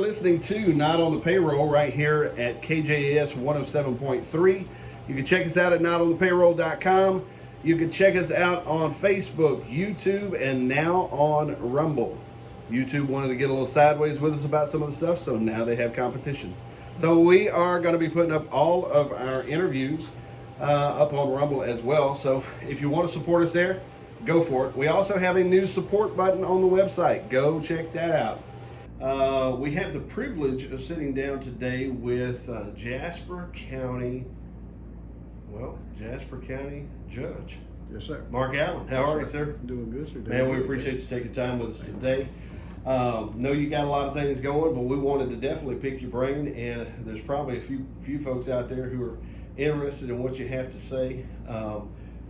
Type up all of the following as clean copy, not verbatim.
listening to Not on the Payroll right here at KJAS 107.3. You can check us out at notonthepayroll.com. You can check us out on Facebook, YouTube, and now on Rumble. YouTube wanted to get a little sideways with us about some of the stuff, so now they have competition. So we are going to be putting up all of our interviews up on Rumble as well. So if you want to support us there, go for it. We also have a new support button on the website. Go check that out. We have the privilege of sitting down today with Jasper County Judge. Yes, sir. Mark Allen. How are you, sir? Doing good, sir. Man, we appreciate you taking time with us today. Know you got a lot of things going, but we wanted to definitely pick your brain, and there's probably a few folks out there who are interested in what you have to say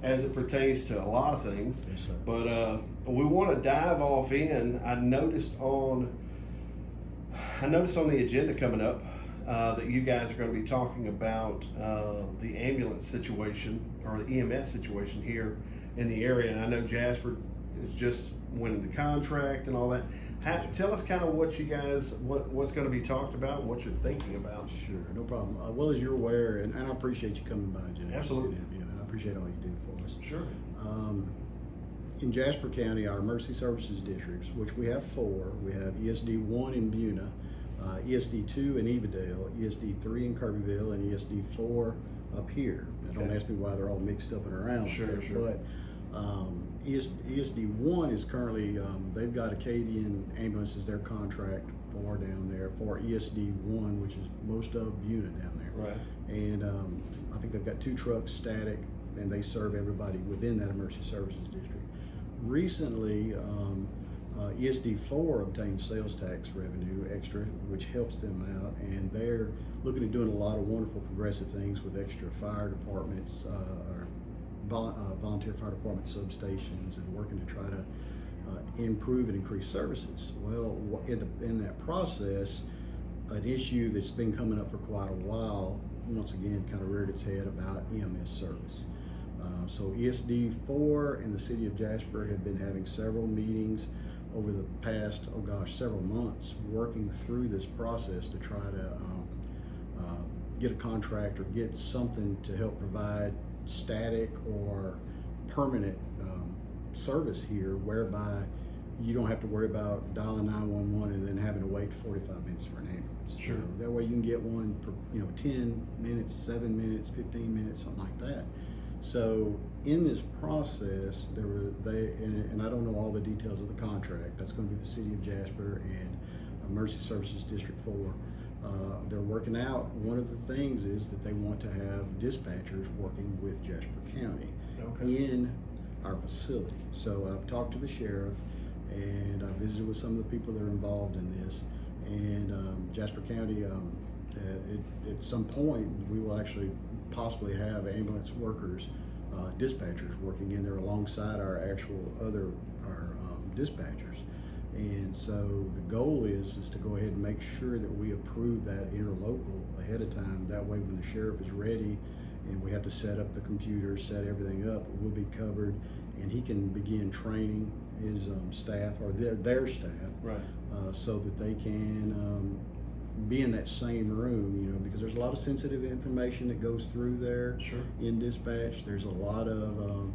as it pertains to a lot of things. Yes, sir. But we want to dive off in. I noticed on the agenda coming up that you guys are going to be talking about the ambulance situation or the EMS situation here in the area. And I know Jasper is just winning the contract and all that. Tell us kind of what you guys, what's going to be talked about and what you're thinking about. Sure, no problem. Well, as you're aware, and I appreciate you coming by, Jim. Absolutely. And I appreciate all you do for us. Sure. In Jasper County, our emergency services districts, which we have 4, we have ESD 1 in Buna, ESD 2 in Evadale, ESD 3 in Kirbyville, and ESD 4 up here. Now, don't ask me why they're all mixed up and around. Sure. But ESD 1 is currently, they've got Acadian ambulances, their contract for down there for ESD 1, which is most of Buna down there. Right. And I think they've got 2 trucks static, and they serve everybody within that emergency services district. Recently, ESD 4 obtained sales tax revenue extra, which helps them out, and they're looking at doing a lot of wonderful progressive things with extra fire departments, or volunteer fire department substations, and working to try to improve and increase services. Well, in that process, an issue that's been coming up for quite a while, once again, kind of reared its head about EMS service. So ESD 4 and the city of Jasper have been having several meetings over the past, several months, working through this process to try to get a contract or get something to help provide static or permanent service here, whereby you don't have to worry about dialing 911 and then having to wait 45 minutes for an ambulance. Sure. That way you can get one per 10 minutes, 7 minutes, 15 minutes, something like that. So in this process, and I don't know all the details of the contract. That's going to be the city of Jasper and Emergency Services District 4. They're working out. One of the things is that they want to have dispatchers working with Jasper County in our facility. So I've talked to the sheriff, and I visited with some of the people that are involved in this. And Jasper County, at some point, we will actually possibly have ambulance workers, dispatchers working in there alongside our dispatchers. And so the goal is to go ahead and make sure that we approve that interlocal ahead of time. That way, when the sheriff is ready and we have to set up the computers, set everything up, we'll be covered, and he can begin training his staff or their staff, right, so that they can be in that same room, because there's a lot of sensitive information that goes through there. Sure. In dispatch. There's a lot of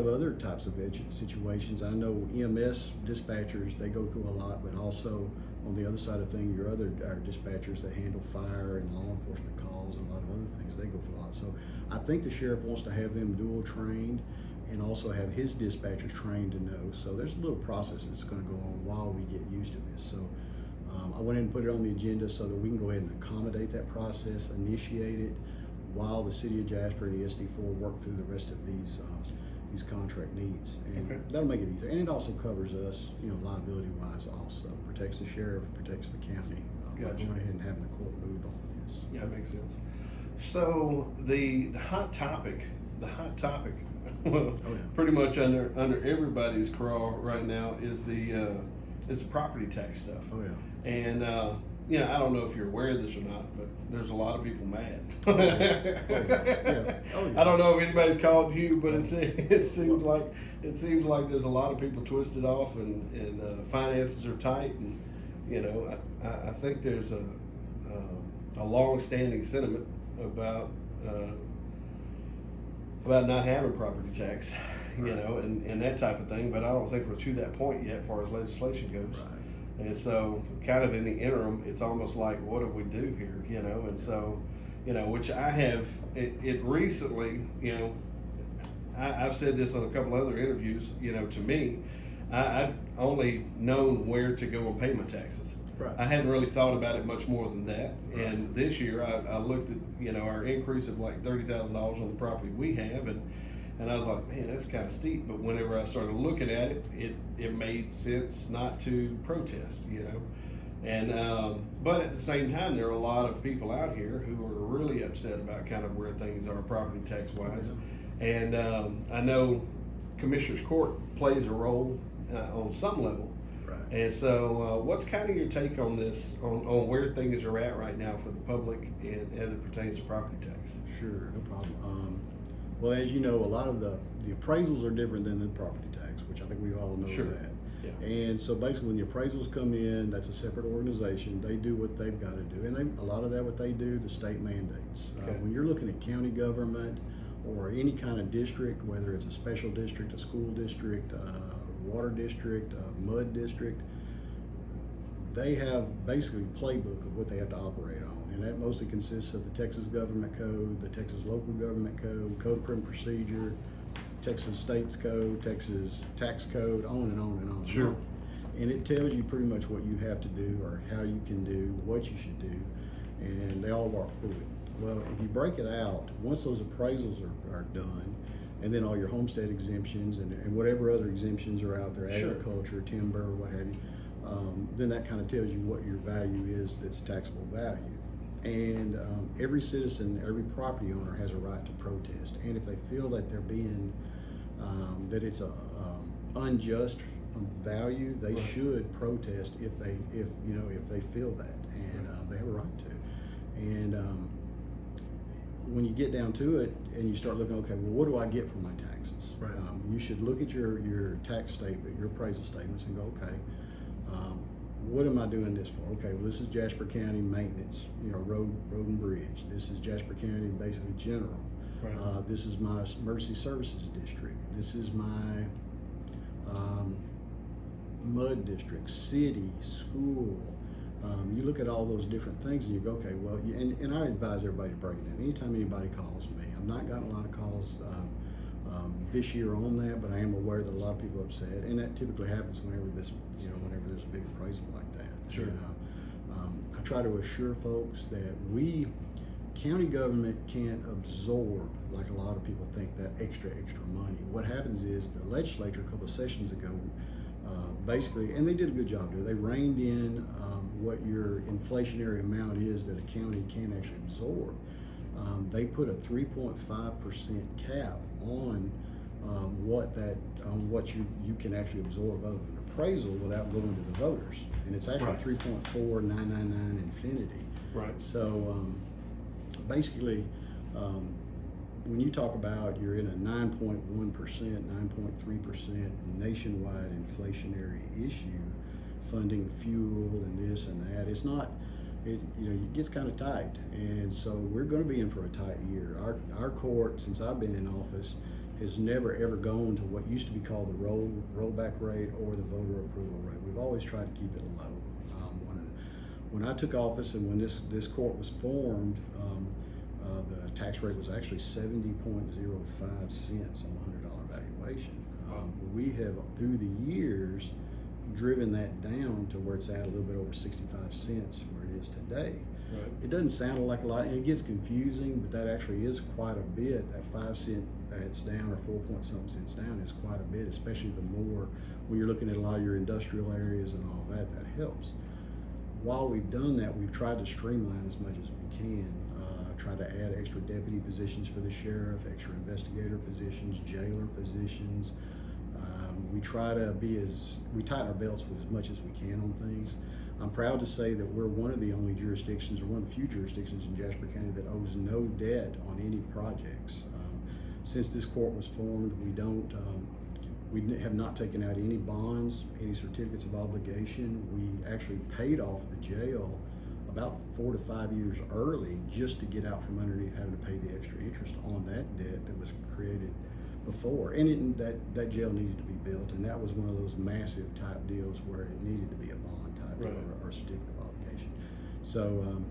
other types of situations. I know EMS dispatchers, they go through a lot, but also on the other side of things, our dispatchers that handle fire and law enforcement calls and a lot of other things, they go through a lot. So I think the sheriff wants to have them dual trained and also have his dispatchers trained to know. So there's a little process that's going to go on while we get used to this. So I went in and put it on the agenda so that we can go ahead and accommodate that process, initiate it, while the city of Jasper and ESD4 work through the rest of these contract needs. And that'll make it easier. And it also covers us, liability-wise also. Protects the sheriff, protects the county. Gotcha. Going ahead and having the court move on this. Yeah, that makes sense. So the hot topic, pretty much under everybody's crawl right now is the property tax stuff. Oh yeah. And I don't know if you're aware of this or not, but there's a lot of people mad. I don't know if anybody's called you, but it seems like there's a lot of people twisted off, and finances are tight, and You know, I think there's a long-standing sentiment about not having property tax, you know, and that type of thing. But I don't think we're to that point yet, as far as legislation goes. Right. And so, kind of in the interim, it's almost like, what do we do here, you know? And so, you know, which I have it recently, you know, I've said this on a couple other interviews. You know, to me, I've only known where to go and pay my taxes. Right. I hadn't really thought about it much more than that. Right. And this year, I looked at, you know, our increase of like $30,000 on the property we have, and I was like, man, that's kind of steep. But whenever I started looking at it, it made sense not to protest, you know. And but at the same time, there are a lot of people out here who are really upset about kind of where things are property tax wise. And I know Commissioner's Court plays a role on some level. Right. And so, what's kind of your take on this, on where things are at right now for the public and as it pertains to property tax? Sure, no problem. Well, as you know, a lot of the appraisals are different than the property tax, which I think we all know Sure. that. Yeah. And so basically when the appraisals come in, that's a separate organization. They do what they've got to do. And a lot of that, what they do, the state mandates. Okay. When you're looking at county government or any kind of district, whether it's a special district, a school district, water district, mud district, they have basically a playbook of what they have to operate on. And that mostly consists of the Texas Government Code, the Texas Local Government Code, Code of Criminal Procedure, Texas States Code, Texas Tax Code, on and on and on. Sure. And it tells you pretty much what you have to do or how you can do, what you should do, and they all walk through it. Well, if you break it out, once those appraisals are done, and then all your homestead exemptions and whatever other exemptions are out there, Sure. agriculture, timber, what have you, then that kind of tells you what your value is that's taxable value. And every citizen, every property owner has a right to protest. And if they feel that they're being, that it's a unjust value, they Right. should protest if they feel that, and they have a right to. And when you get down to it and you start looking, okay, well, what do I get for my taxes? Right. You should look at your tax statement, your appraisal statements, and go, okay, what am I doing this for? Okay, well, this is Jasper County maintenance, you know, road and bridge. This is Jasper County basically general. Right. This is my emergency services district. This is my mud district, city, school. You look at all those different things and you go, okay, well, and I advise everybody to break it down. Anytime anybody calls me, I've not gotten a lot of calls this year on that, but I am aware that a lot of people are upset, and that typically happens whenever there's a big appraisal like that. Sure. And, I try to assure folks that county government can't absorb, like a lot of people think, that extra money. What happens is the legislature a couple of sessions ago basically, and they did a good job there, they reined in what your inflationary amount is that a county can actually absorb. They put a 3.5% cap on what you can actually absorb of an appraisal without going to the voters, and it's actually Right. 3.4999 infinity. Right. So basically, when you talk about you're in a 9.1%, 9.3% nationwide inflationary issue, funding fuel and this and that, it's not. It gets kind of tight, and so we're going to be in for a tight year. Our court, since I've been in office, has never ever gone to what used to be called the rollback rate or the voter approval rate. We've always tried to keep it low. When I took office and when this court was formed, the tax rate was actually 70.05 cents on a $100 valuation. We have, through the years, driven that down to where it's at a little bit over 65 cents where it is today. Right. It doesn't sound like a lot, and it gets confusing, but that actually is quite a bit. That 5 cent that's down, or 4-point-something cents down, is quite a bit, especially the more when you're looking at a lot of your industrial areas and all that. That helps. While we've done that, we've tried to streamline as much as we can. Try to add extra deputy positions for the sheriff, extra investigator positions, jailer positions. We try to we tighten our belts with as much as we can on things. I'm proud to say that we're one of the only jurisdictions, or one of the few jurisdictions in Jasper County that owes no debt on any projects. Since this court was formed, We have not taken out any bonds, any certificates of obligation. We actually paid off the jail about 4 to 5 years early just to get out from underneath having to pay the extra interest on that debt that was created before. And that jail needed to be built, and that was one of those massive type deals where it needed to be a bond type deal or certificate of obligation. So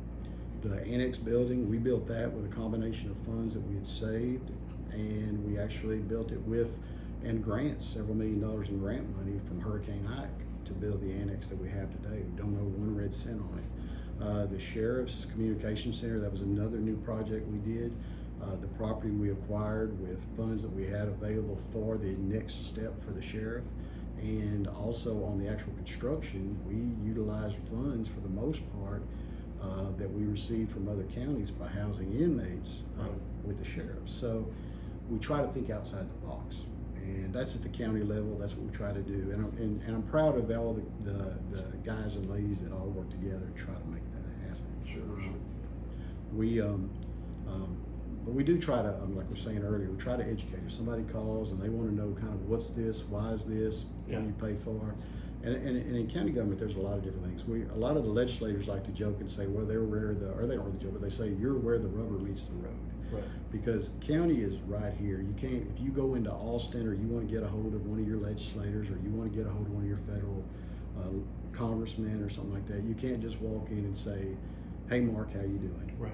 the annex building, we built that with a combination of funds that we had saved, and we actually built it with grants, several $1 million in grant money from Hurricane Ike to build the annex that we have today. We don't owe 1 red cent on it. The Sheriff's Communication Center, that was another new project we did. The property we acquired with funds that we had available for the next step for the sheriff. And also on the actual construction, we utilized funds for the most part that we received from other counties by housing inmates with the sheriff. So we try to think outside the box. And that's at the county level. That's what we try to do. And I'm proud of all the guys and ladies that all work together to try to make that happen. Sure. But we do try to, like we were saying earlier, we try to educate. If somebody calls and they want to know kind of what's this, why is this, what do you pay for? And in county government, there's a lot of different things. A lot of the legislators like to joke and say, well, they don't really joke, but they say, you're where the rubber meets the road. Right. Because county is right here. You can't, if you go into Austin or you want to get a hold of one of your legislators or you want to get a hold of one of your federal congressmen or something like that, you can't just walk in and say, hey, Mark, how you doing? Right.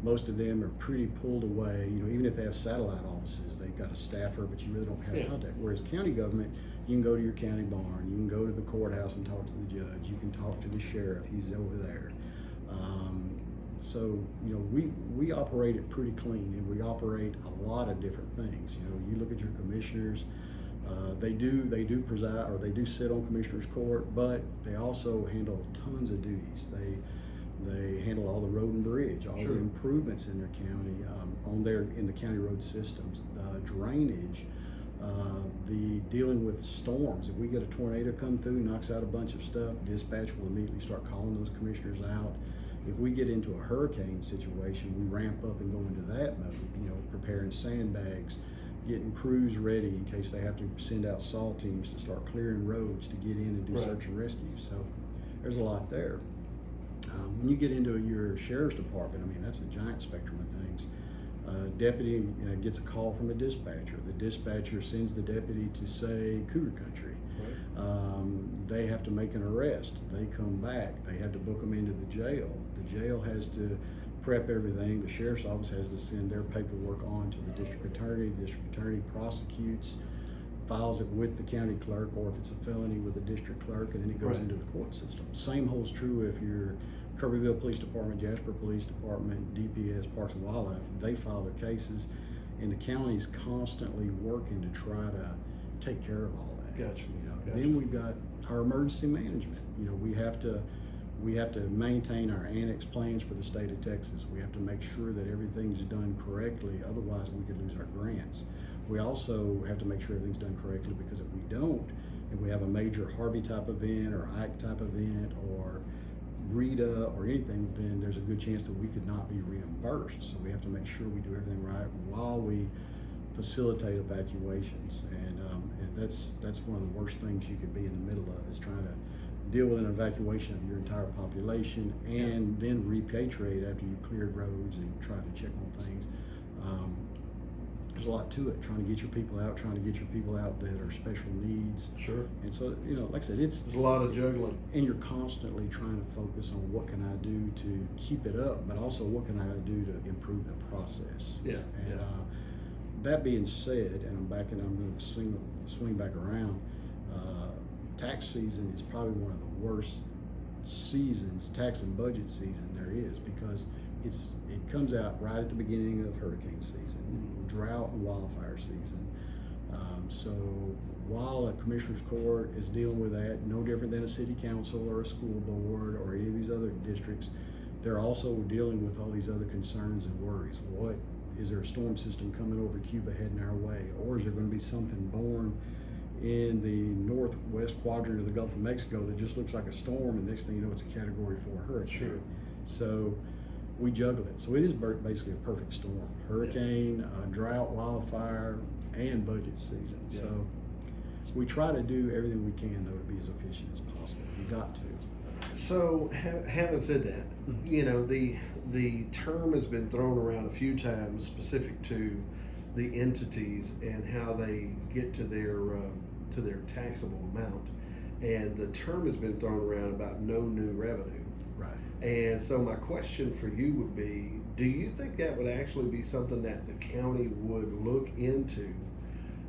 Most of them are pretty pulled away. Even if they have satellite offices, they've got a staffer, but you really don't have contact. Whereas county government, you can go to your county barn, you can go to the courthouse and talk to the judge, you can talk to the sheriff, he's over there. So we operate it pretty clean, and we operate a lot of different things. You look at your commissioners, they do preside, or they do sit on commissioners court, but they also handle tons of duties. They handle all the road and bridge, all the improvements in their county, in the county road systems, the drainage, the dealing with storms. If we get a tornado come through, knocks out a bunch of stuff, dispatch will immediately start calling those commissioners out. If we get into a hurricane situation, we ramp up and go into that mode, preparing sandbags, getting crews ready in case they have to send out SAW teams to start clearing roads to get in and do search and rescue. So there's a lot there. When you get into your sheriff's department, that's a giant spectrum of things. Deputy gets a call from a dispatcher. The dispatcher sends the deputy to, say, Cougar Country. They have to make an arrest. They come back. They have to book them into the jail. The jail has to prep everything. The sheriff's office has to send their paperwork on to the district attorney. The district attorney prosecutes, files it with the county clerk, or if it's a felony with the district clerk, and then it goes into the court system. Same holds true if you're Kirbyville Police Department, Jasper Police Department, DPS, Parks and Wildlife. They file their cases, and the county's constantly working to try to take care of all that. Gotcha. Then we've got our emergency management. We have to maintain our annex plans for the state of Texas. We have to make sure that everything's done correctly. Otherwise, we could lose our grants. We also have to make sure everything's done correctly, because if we don't, and we have a major Harvey type event or Ike type event or Rita or anything, then there's a good chance that we could not be reimbursed. So we have to make sure we do everything right while we facilitate evacuations. And that's one of the worst things you could be in the middle of, is trying to deal with an evacuation of your entire population and then repatriate after you've cleared roads and try to check on things. There's a lot to it, trying to get your people out that are special needs. Sure. And so, like I said, there's a lot of juggling. And you're constantly trying to focus on what can I do to keep it up, but also what can I do to improve the process. And that being said, and I'm going to swing back around, tax season is probably one of the worst seasons, tax and budget season there is, because it comes out right at the beginning of hurricane season, drought and wildfire season. So while a commissioner's court is dealing with that, no different than a city council or a school board or any of these other districts, they're also dealing with all these other concerns and worries. What is there, a storm system coming over Cuba heading our way, or is there going to be something born in the northwest quadrant of the Gulf of Mexico that just looks like a storm, and next thing you know, it's a Category 4 hurricane? So we juggle it. So it is basically a perfect storm: hurricane, drought, wildfire, and budget season. Yeah. So we try to do everything we can, though, to be as efficient as possible. You got to. So, having said that, you know, the term has been thrown around a few times specific to the entities and how they get to their taxable amount, and the term has been thrown around about no new revenue. Right. And so my question for you would be, do you think that would actually be something that the county would look into,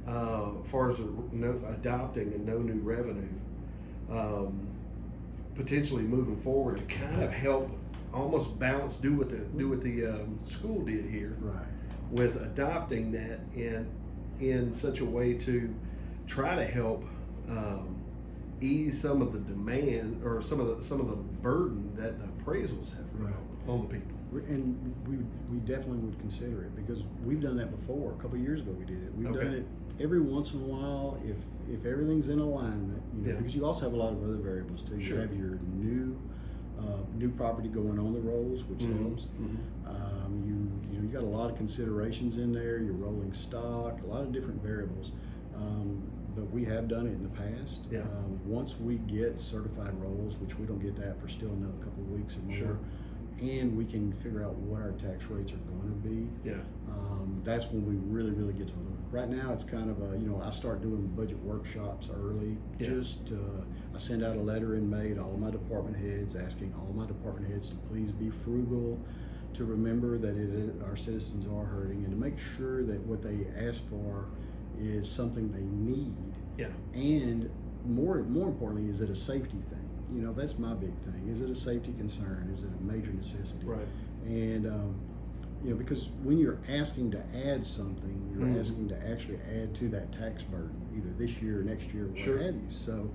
as far as adopting a no new revenue, potentially moving forward to kind of help almost balance, do what the school did here, Right. with adopting that in such a way to try to help ease some of the demand or some of the burden that the appraisals have put on the people. And we definitely would consider it, because we've done that before. A couple of years ago we did it. We've done it every once in a while if everything's in alignment, you know, because you also have a lot of other variables too. Sure. You have your new property going on the rolls, which helps. You got a lot of considerations in there. Your rolling stock, a lot of different variables. But we have done it in the past. Yeah. Once we get certified rolls, which we don't get that for still another couple of weeks or more, Sure. and we can figure out what our tax rates are going to be. Yeah. That's when we really get to look. Right now, it's kind of I start doing budget workshops early. Yeah. I send out a letter in May to all my department heads, asking all my department heads to please be frugal, to remember that our citizens are hurting, and to make sure that what they ask for is something they need. Yeah. And more importantly, is it a safety thing? You know, that's my big thing. Is it a safety concern? Is it a major necessity? Right. And you know, because when you're asking to add something, you're asking to actually add to that tax burden, either this year or next year, or what Sure. have you. So,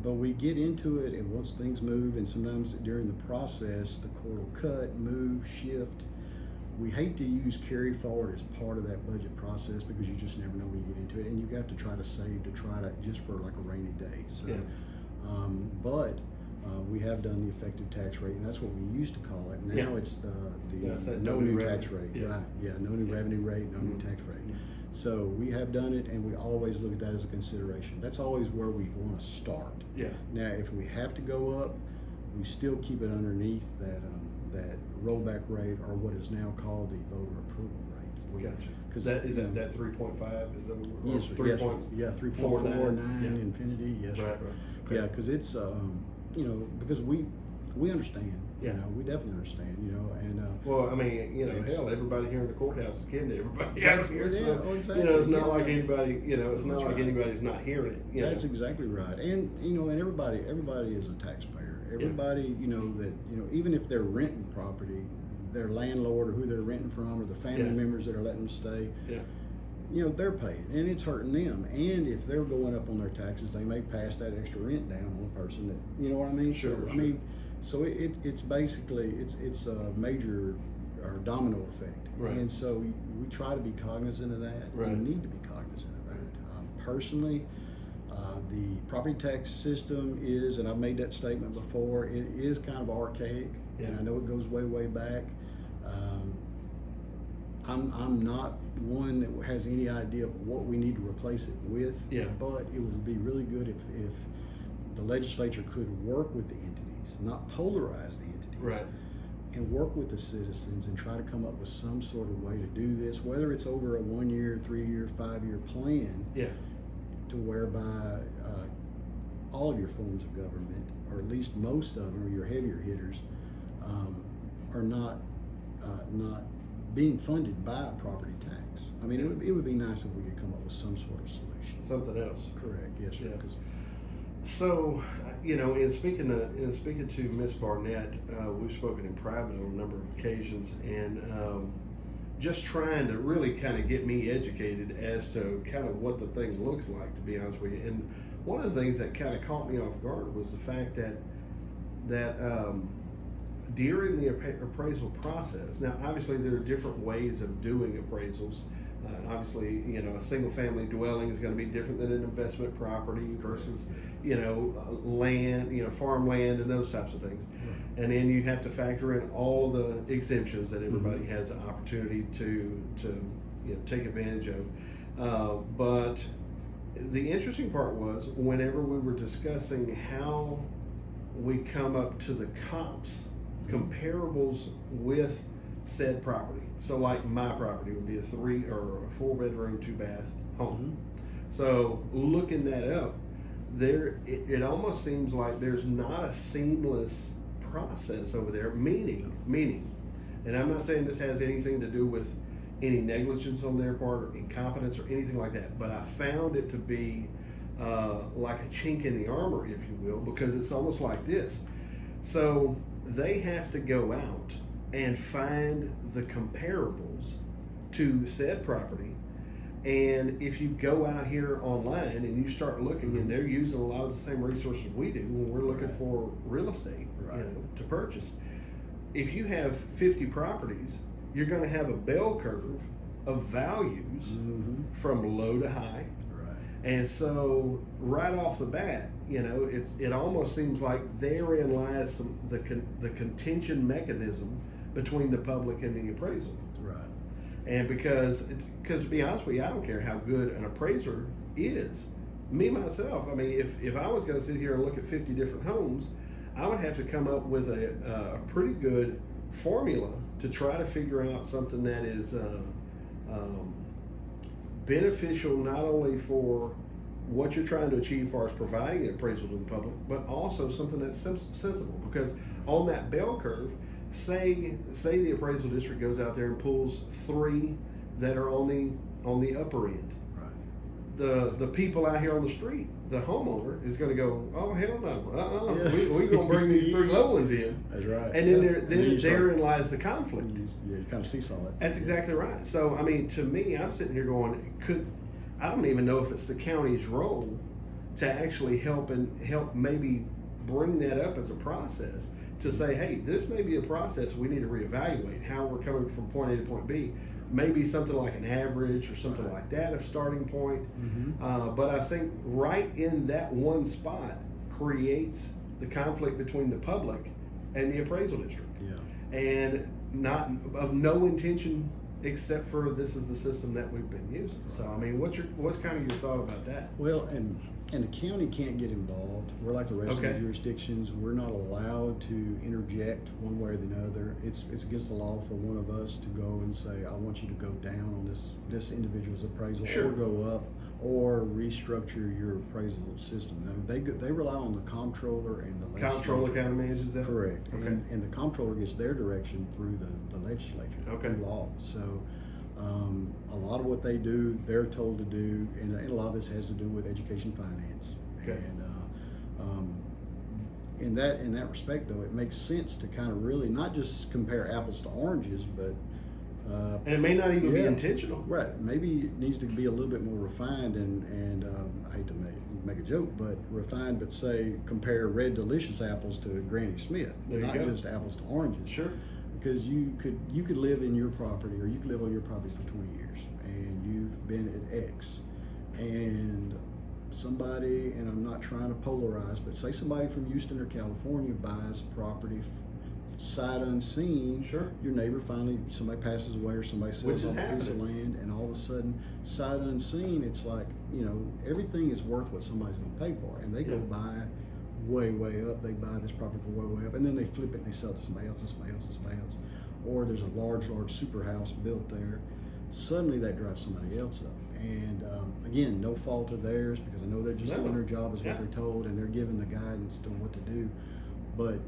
but we get into it, and once things move, and sometimes during the process, the court will cut, move, shift. We hate to use carry forward as part of that budget process, because you just never know when you get into it, and you got to try to save just for like a rainy day. So, Yeah. but we have done the effective tax rate, and that's what we used to call it. Now Yeah. it's That's the that no no new new tax revenue. rate. Yeah. Right. Yeah, no new revenue rate, no new tax rate. So we have done it, and we always look at that as a consideration. That's always where we want to start. Yeah. Now, if we have to go up, we still keep it underneath that rollback rate, or what is now called the voter approval rate. Gotcha. Because That 3.5? Is that what Yes, sir. 3.49 Yeah. infinity. Yes, Right. sir. Okay. Yeah, because it's because we understand. Yeah. You know, we definitely understand. You know, and Well, I mean, It's- hell, everybody here in the courthouse is kin to everybody out here. Yeah, So, oh, exactly. it's not Yeah. like anybody, it's not That's like right. anybody's not hearing it. that's exactly right. And and everybody is a taxpayer. Everybody, that even if they're renting property, their landlord or who they're renting from, or the family Yeah. members that are letting them stay, Yeah. they're paying, and it's hurting them. And if they're going up on their taxes, they may pass that extra rent down on the person that, you know what I mean? Sure, So, sure. so it's basically, it's a major or domino effect. Right. And so we try to be cognizant of that. Right. You need to be cognizant of that. Personally, the property tax system is, and I've made that statement before, it is kind of archaic. Yeah. And I know it goes way back. I'm not one that has any idea of what we need to replace it with. Yeah. But it would be really good if the legislature could work with the entities, not polarize the entities. Right. And work with the citizens and try to come up with some sort of way to do this, whether it's over a 1 year, 3 year, 5 year plan, Yeah. to whereby all of your forms of government, or at least most of them, or your heavier hitters, are not being funded by a property tax. I mean, it would be nice if we could come up with some sort of solution. Something else. Correct. Yes, sir. Yeah. 'Cause- So, in speaking to Miss Barnett, we've spoken in private on a number of occasions, and just trying to really kind of get me educated as to kind of what the thing looks like, to be honest with you. And one of the things that kind of caught me off guard was the fact that during the appraisal process, now obviously there are different ways of doing appraisals. Obviously, you know, a single family dwelling is going to be different than an investment property versus, you know, land, you know, farmland and those types of things. And then you have to factor in all the exemptions that everybody has an opportunity to you know, take advantage of. But the interesting part was whenever we were discussing how we come up to the comps, comparables with said property. So like my property would be a 3 or a 4 bedroom, 2 bath home. So looking that up, it almost seems like there's not a seamless process over there, meaning, and I'm not saying this has anything to do with any negligence on their part or incompetence or anything like that, but I found it to be like a chink in the armor, if you will, because it's almost like this. So they have to go out and find the comparables to said property. And if you go out here online and you start looking, and they're using a lot of the same resources we do when we're looking for real estate, you know, to purchase. If you have 50 properties, you're going to have a bell curve of values from low to high. And so right off the bat, you know, it almost seems like therein lies the contention mechanism between the public and the appraisal. Right. And because to be honest with you, I don't care how good an appraiser is. Me, myself, I mean, if I was going to sit here and look at 50 different homes, I would have to come up with a pretty good formula to try to figure out something that is beneficial not only for what you're trying to achieve as far as providing the appraisal to the public, but also something that's sensible. Because on that bell curve, say the appraisal district goes out there and pulls 3 that are on the upper end. Right. The people out here on the street, the homeowner is going to go, oh hell no, we're going to bring these 3 low ones in. That's right. And then therein lies the conflict. You kind of seesaw it. That's exactly right. So I mean, to me, I'm sitting here going, I don't even know if it's the county's role to actually help maybe bring that up as a process to say, hey, this may be a process we need to reevaluate how we're coming from point A to point B. Maybe something like an average or something like that of starting point. But I think right in that one spot creates the conflict between the public and the appraisal district. Yeah. And not of no intention except for this is the system that we've been using. So I mean, what's kind of your thought about that? Well, and the county can't get involved. We're like the rest of the jurisdictions. We're not allowed to interject one way or the other. It's against the law for one of us to go and say, I want you to go down on this individual's appraisal, or go up, or restructure your appraisal system. Now, they rely on the comptroller and the legislature. Comptroller kind of manages that? Correct. Okay. And the comptroller gets their direction through the legislature, through law. So a lot of what they do, they're told to do, and a lot of this has to do with education finance. Okay. And in that respect, though, it makes sense to kind of really not just compare apples to oranges, but and it may not even be intentional. Right. Maybe it needs to be a little bit more refined and I hate to make a joke, but refined, but say compare Red Delicious apples to Granny Smith, not just apples to oranges. Sure. Because you could live in your property, or you could live on your property for 20 years, and you've been at X, and somebody, and I'm not trying to polarize, but say somebody from Houston or California buys property sight unseen. Sure. Your neighbor finally, somebody passes away or somebody sells off a piece of land, and all of a sudden, sight unseen, it's like, you know, everything is worth what somebody's going to pay for, and they go buy way up. They buy this property for way up, and then they flip it and they sell it to somebody else and somebody else and somebody else. Or there's a large super house built there. Suddenly that drives somebody else up. And again, no fault of theirs, because I know they're just doing their job as what they're told, and they're given the guidance to what to do. But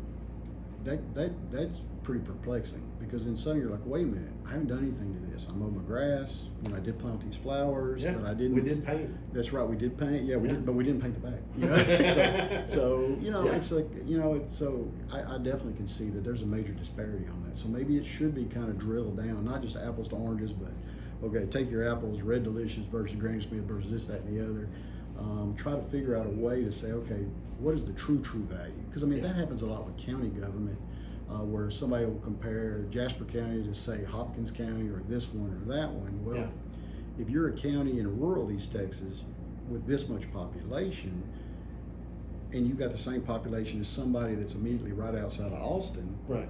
that's pretty perplexing, because in some you're like, wait a minute, I haven't done anything to this. I mowed my grass, you know, I did plant these flowers, but I didn't. We did paint. That's right, we did paint. Yeah, we did, but we didn't paint the back. You know? so you know, it's like, you know, so I definitely can see that there's a major disparity on that. So maybe it should be kind of drilled down, not just apples to oranges, but okay, take your apples, Red Delicious versus Granny Smith versus this, that, and the other. Try to figure out a way to say, okay, what is the true value? Because I mean, that happens a lot with county government. Where somebody will compare Jasper County to say Hopkins County or this one or that one. Well, if you're a county in rural East Texas with this much population, and you've got the same population as somebody that's immediately right outside of Austin, Right.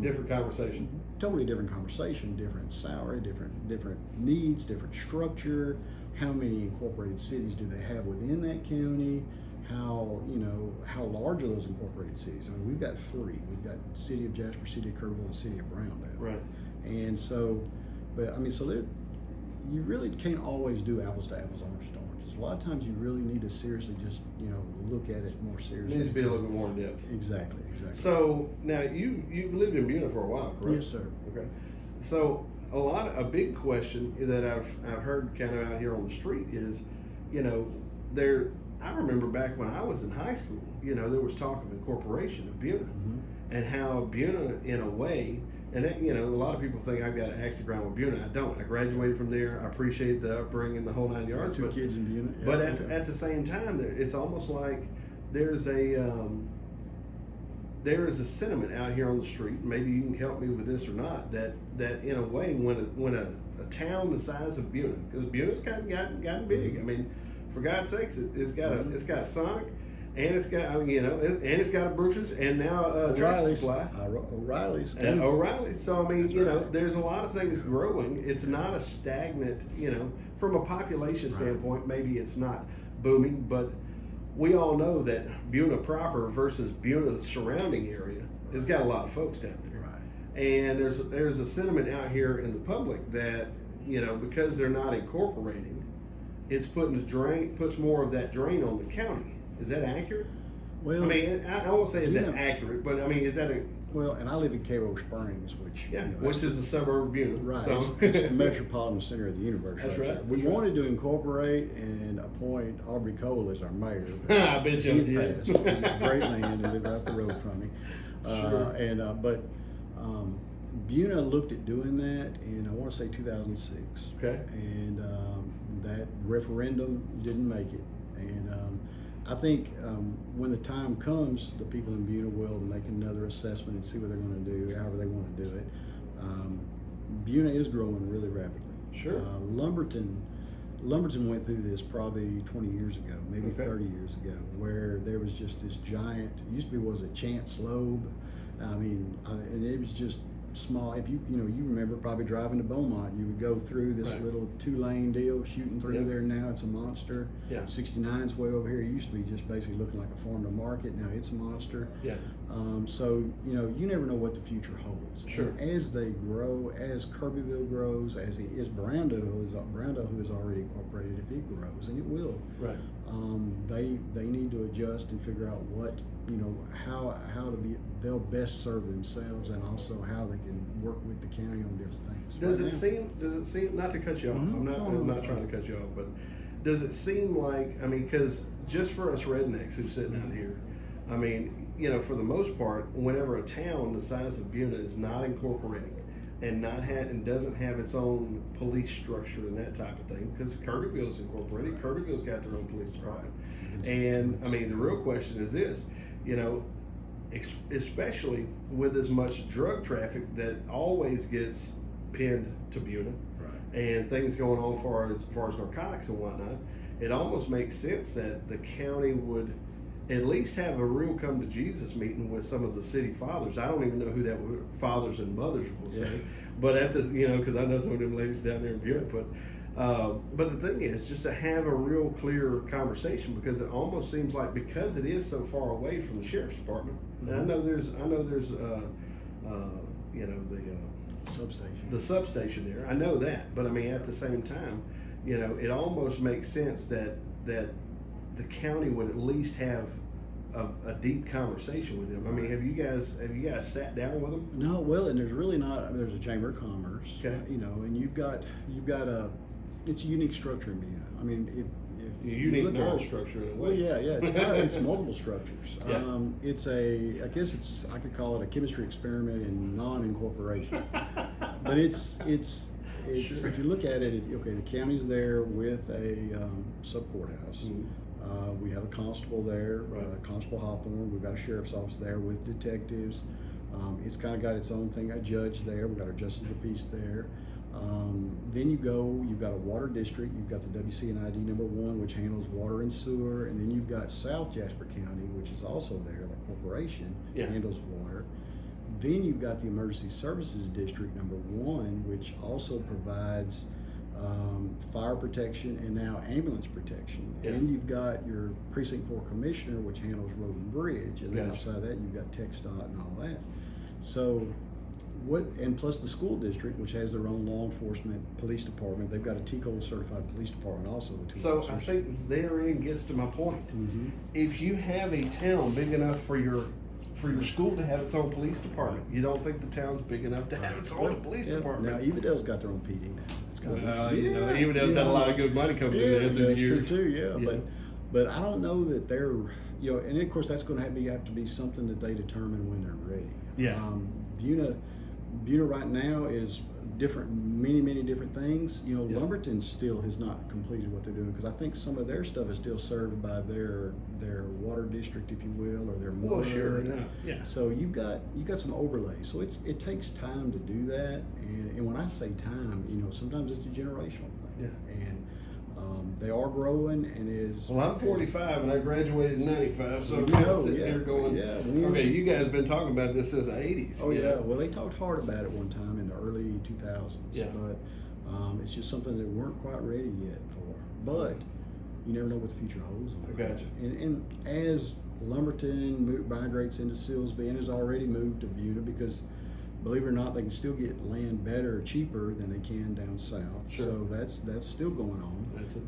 Different conversation. totally different conversation, different salary, different needs, different structure. How many incorporated cities do they have within that county? How large are those incorporated cities? I mean, we've got 3. We've got City of Jasper, City of Kerrville, and City of Browndale. Right. And so, but I mean, so there, you really can't always do apples to apples, oranges to oranges. A lot of times you really need to seriously just, look at it more It seriously. needs to be a little bit more in depth. Exactly. So now you've lived in Buna for a while, correct? Yes, sir. Okay. So a big question that I've heard kind of out here on the street is, I remember back when I was in high school, there was talk of incorporation of Buna, and how Buna, in a way, and that, a lot of people think I've got an axe to grind with Buna. I don't. I graduated from there. I appreciate the upbringing, the whole 9 yards. Two kids in Buna. But at the same time, it's almost like there is a sentiment out here on the street. Maybe you can help me with this or not. That in a way, when a town the size of Buna, because Buna's kind of gotten big. I mean, for God's sakes, it's got a Sonic, and it's got and it's got a Brewster's, and now Tractor Supply. O'Reilly's. And O'Reilly's. So I mean, there's a lot of things growing. It's not a stagnant. From a population standpoint, maybe it's not booming, but we all know that Buna proper versus Buna surrounding area has got a lot of folks down there. Right. And there's a sentiment out here in the public that because they're not incorporating, it's puts more of that drain on the county. Is that accurate? Well, I mean, I won't say is that accurate, but I mean, is that and I live in Cairo Springs, which which is a suburb of Buna. Right, So. it's the metropolitan center of the universe. That's right. right. We wanted to incorporate and appoint Aubrey Cole as our mayor. I bet you He did. passed. He's a great man and lived right the road from me. Sure. But Buna looked at doing that in, I want to say 2006. Okay. And that referendum didn't make it. And I think when the time comes, the people in Buna will make another assessment and see what they're going to do, however they want to do it. Buna is growing really rapidly. Sure. Lumberton went through this probably 20 years ago, maybe 30 years ago, where there was just this giant, it used to be, was it Chance Loeb? I mean, and it was just small. If you remember probably driving to Beaumont, you would go through this little 2-lane deal, shooting through there. Now it's a monster. Yeah. 69's way over here. It used to be just basically looking like a farm to market. Now it's a monster. Yeah. So you never know what the future holds. Sure. And as they grow, as Kirbyville grows, as Browndale, who is already incorporated, if it grows, and it will. Right. They need to adjust and figure out what they'll best serve themselves, and also how they can work with the county on different things. Does it seem, not to cut you off, I'm not trying to cut you off, but does it seem like, I mean, because just for us rednecks who's sitting out here, I mean, for the most part, whenever a town the size of Buna is not incorporating and doesn't have its own police structure and that type of thing, because Kirbyville's incorporated, Kirbyville's got their own police department. And I mean, the real question is this, especially with as much drug traffic that always gets pinned to Buna, and things going on as far as narcotics and whatnot, it almost makes sense that the county would at least have a real come to Jesus meeting with some of the city fathers. I don't even know who that would, fathers and mothers will say, but at the, because I know some of them ladies down there in Buna, but the thing is just to have a real clear conversation, because it almost seems like, because it is so far away from the sheriff's department, and I know there's the substation there. I know that, but I mean, at the same time, it almost makes sense that the county would at least have a deep conversation with them. I mean, have you guys sat down with them? No, well, and there's really not. I mean, there's a chamber of commerce, and you've got it's a unique structure in Buna. I mean, if you unique look at moral it, structure in a well, way. it's multiple structures. Yeah. I could call it a chemistry experiment in non-incorporation, but it's Sure. if you look at it, the county's there with a sub courthouse. Mm-hmm. We have a constable there, Constable Hawthorne. We've got a sheriff's office there with detectives. It's kind of got its own thing. A judge there. We've got our justice of the peace there. Then you've got a water district, you've got the WCNID number 1, which handles water and sewer, and then you've got South Jasper County, which is also there, the corporation, handles water. Then you've got the Emergency Services District number 1, which also provides fire protection and now ambulance protection. And you've got your Precinct 4 Commissioner, which handles road and bridge, and then outside of that you've got TxDOT and all that. So and plus the school district, which has their own law enforcement police department. They've got a TCOL certified police department also. With So officers. I think therein gets to my point. Mm-hmm. If you have a town big enough for your school to have its own police department, you don't think the town's big enough to have its own police department? Now Evadale's got their own PD now. It's Evadale's had a lot of good money coming in there through the years. True too, but I don't know that they're, and of course that's going to have to be something that they determine when they're ready. Yeah. Buena right now is many different things. Lumberton still has not completed what they're doing, because I think some of their stuff is still served by their water district, if you will, or their mud. Well, sure, yeah. So you've got some overlay. So it takes time to do that, and when I say time, sometimes it's a generational thing. Yeah. And they are growing, and Well, I'm 45 and I graduated in 95, so I'm sitting there going, okay, you guys have been talking about this since the 80s. Oh, yeah. Well, they talked hard about it one time in the early 2000s. Yeah. But it's just something that we weren't quite ready yet for. But you never know what the future holds. I got you. And as Lumberton migrates into Silsbee and has already moved to Buena, because believe it or not, they can still get land better, cheaper than they can down south. Sure. So that's still going on.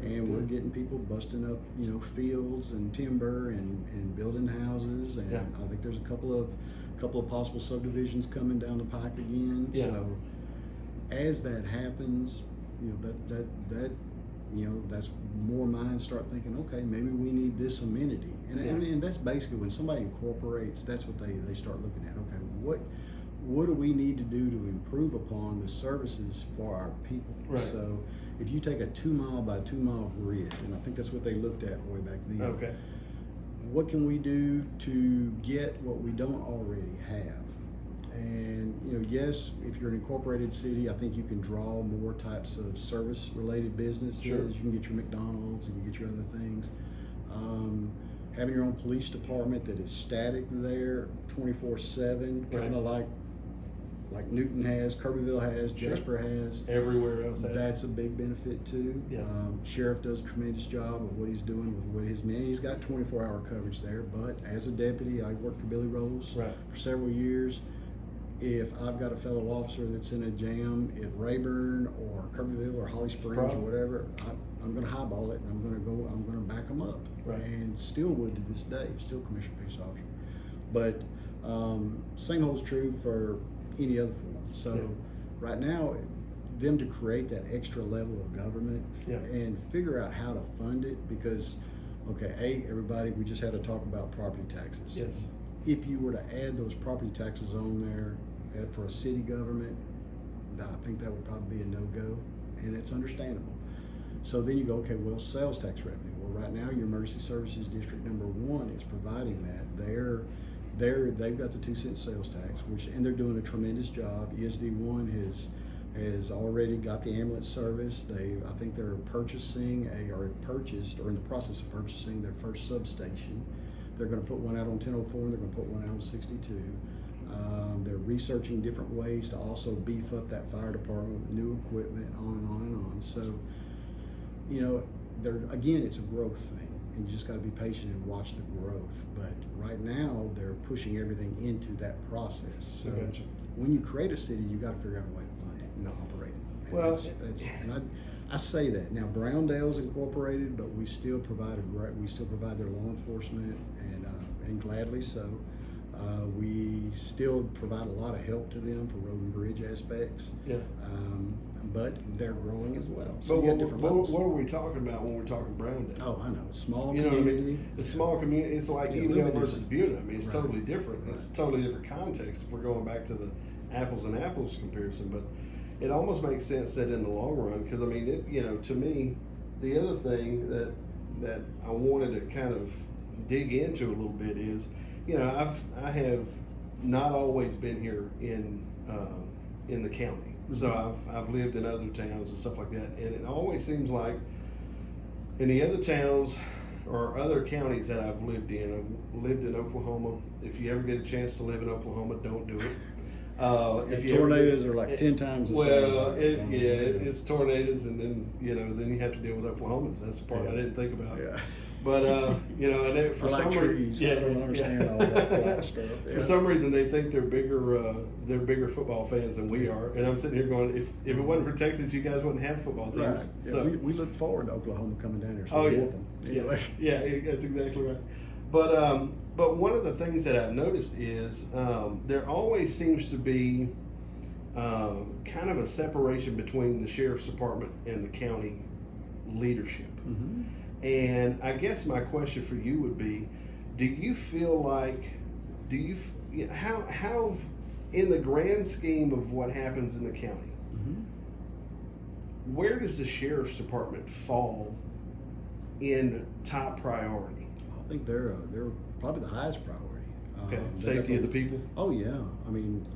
And we're getting people busting up, fields and timber and building houses. And I think there's a couple of possible subdivisions coming down the pike again. Yeah. So as that happens, that's more minds start thinking, okay, maybe we need this amenity. And that's basically when somebody incorporates, that's what they start looking at. Okay, what do we need to do to improve upon the services for our people? Right. So if you take a 2 mile by 2 mile grid, and I think that's what they looked at way back then. Okay. What can we do to get what we don't already have? And yes, if you're an incorporated city, I think you can draw more types of service-related businesses. Sure. You can get your McDonald's and you get your other things. Having your own police department that is static there, 24/7, kind of like Newton has, Kirbyville has, Jasper has. Everywhere else has. That's a big benefit too. Yeah. Sheriff does a tremendous job of what he's doing with what his men. He's got 24-hour coverage there, but as a deputy, I worked for Billy Rolls for several years. If I've got a fellow officer that's in a jam at Rayburn or Kirbyville or Holly Springs or whatever, I'm going to highball it, and I'm going to back them up. Right. And still would to this day, still commissioned police officer. But same holds true for any other form. So right now, them to create that extra level of government and figure out how to fund it, because everybody, we just had to talk about property taxes. Yes. If you were to add those property taxes on there for a city government, I think that would probably be a no-go, and it's understandable. So then you go, okay, well, sales tax revenue. Well, right now your Emergency Services District number 1 is providing that. They've got the 2-cent sales tax, and they're doing a tremendous job. ESD1 has already got the ambulance service. I think they're purchasing or in the process of purchasing their first substation. They're going to put one out on 1004, and they're going to put one out on 62. They're researching different ways to also beef up that fire department with new equipment, on and on and on. So, again, it's a growth thing, and you just got to be patient and watch the growth. But right now, they're pushing everything into that process. So when you create a city, you got to figure out a way to fund it and to operate it. And well, I say that now. Browndale's incorporated, but we still provide their law enforcement, and gladly so. We still provide a lot of help to them for road and bridge aspects. Yeah. But they're growing as well. So what are we talking about when we're talking Browndale? Oh, I know. Small community. What I mean? The small community. It's like Evadale versus Buena. I mean, it's totally different. It's a totally different context if we're going back to the apples and apples comparison. But it almost makes sense that in the long run, because I mean, to me, the other thing that I wanted to kind of dig into a little bit is, I have not always been here in the county. So I've lived in other towns and stuff like that, and it always seems like in the other towns or other counties that I've lived in Oklahoma. If you ever get a chance to live in Oklahoma, don't do it. If you tornadoes are like 10 times the size. It's tornadoes, and then you have to deal with Oklahomans. That's the part I didn't think about. Yeah. But and for some reason, I don't understand all that flat stuff. Yeah. For some reason, they think they're bigger football fans than we are. And I'm sitting here going, if it wasn't for Texas, you guys wouldn't have football teams. Right. Yeah, So we look forward to Oklahoma coming down here. So oh we yeah, whoop them. Anyway. yeah, that's exactly right. But one of the things that I've noticed is there always seems to be kind of a separation between the sheriff's department and the county leadership. Mm-hmm. And I guess my question for you would be, do you feel like, how in the grand scheme of what happens in the county, where does the sheriff's department fall in top priority? I think they're probably the highest priority. Okay, safety of the people. Oh yeah, I mean,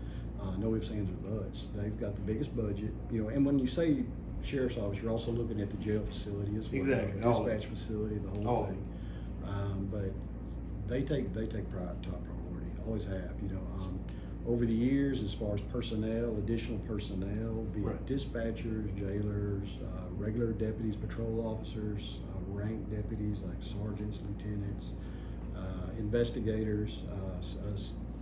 no ifs, ands, or buts. They've got the biggest budget, and when you say sheriff's office, you're also looking at the jail facility as well, Exactly. the dispatch facility, the whole thing. But they take top priority. Always have, over the years, as far as personnel, additional personnel, be it dispatchers, jailers, regular deputies, patrol officers, ranked deputies like sergeants, lieutenants, investigators,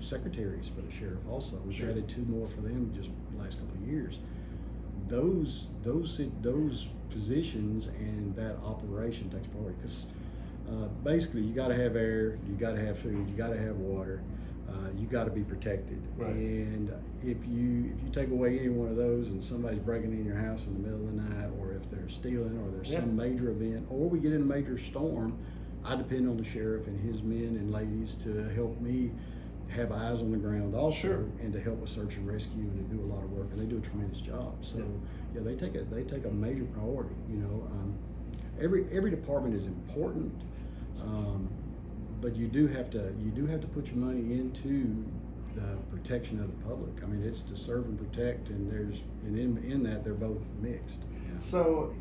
secretaries for the sheriff also. We've added 2 more for them just the last couple of years. Those positions and that operation takes priority because basically you got to have air, you got to have food, you got to have water, you got to be protected. Right. And if you take away any one of those and somebody's breaking in your house in the middle of the night, or if they're stealing, or there's some major event, or we get in a major storm, I depend on the sheriff and his men and ladies to help me have eyes on the ground also, and to help with search and rescue and to do a lot of work, and they do a tremendous job. So they take a major priority. Every department is important, but you do have to put your money into the protection of the public. I mean, it's to serve and protect, and in that they're both mixed. Yeah. So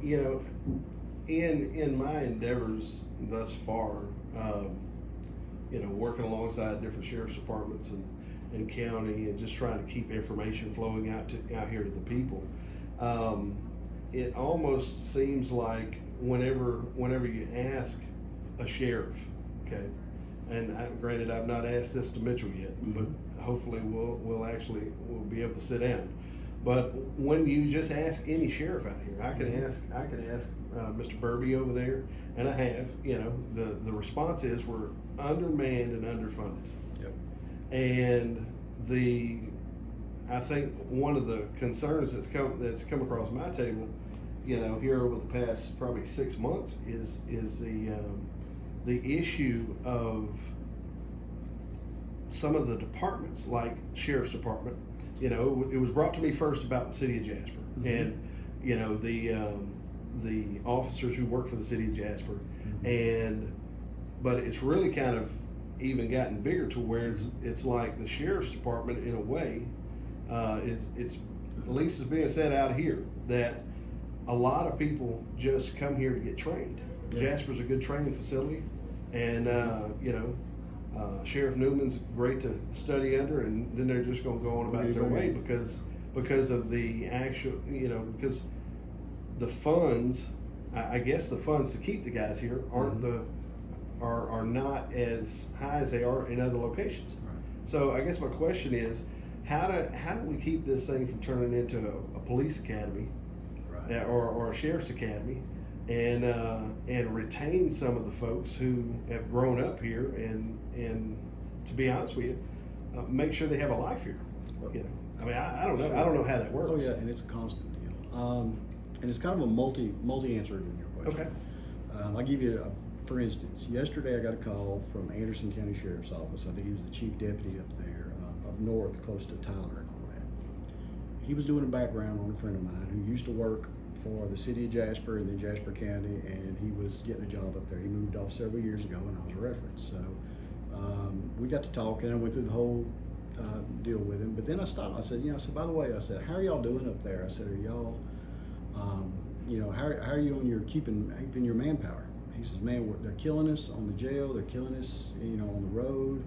in my endeavors thus far, working alongside different sheriff's departments and county, and just trying to keep information flowing out here to the people. It almost seems like whenever you ask a sheriff, okay, and granted I've not asked this to Mitchell yet, but hopefully we'll be able to sit down. But when you just ask any sheriff out here, I can ask Mr. Burby over there, and I have, the response is we're undermanned and underfunded. Yep. And I think one of the concerns that's come across my table, here over the past probably 6 months is the issue of some of the departments, like sheriff's department. It was brought to me first about the city of Jasper, and the officers who work for the city of Jasper, but it's really kind of even gotten bigger to where it's like the sheriff's department in a way it's at least it's being said out here that a lot of people just come here to get trained. Jasper's a good training facility, and Sheriff Newman's great to study under, and then they're just going to go on about their way because of the actual, because the funds, I guess the funds to keep the guys here aren't are not as high as they are in other locations. Right. So I guess my question is, how do we keep this thing from turning into a police academy, or a sheriff's academy, and retain some of the folks who have grown up here, and to be honest with you, make sure they have a life here. I mean, I don't know. I don't know how that works. Oh yeah, and it's a constant deal. And it's kind of a multi answer to your question. Okay. I'll give you for instance, yesterday I got a call from Anderson County Sheriff's Office. I think he was the chief deputy up there, up north, close to Tyler and all that. He was doing a background on a friend of mine who used to work for the city of Jasper and then Jasper County, and he was getting a job up there. He moved off several years ago, and I was a reference. So we got to talking. I went through the whole deal with him. But then I stopped. I said, by the way, I said, how are y'all doing up there? I said, are y'all, how are you on your keeping your manpower? He says, man, they're killing us on the jail. They're killing us, on the road.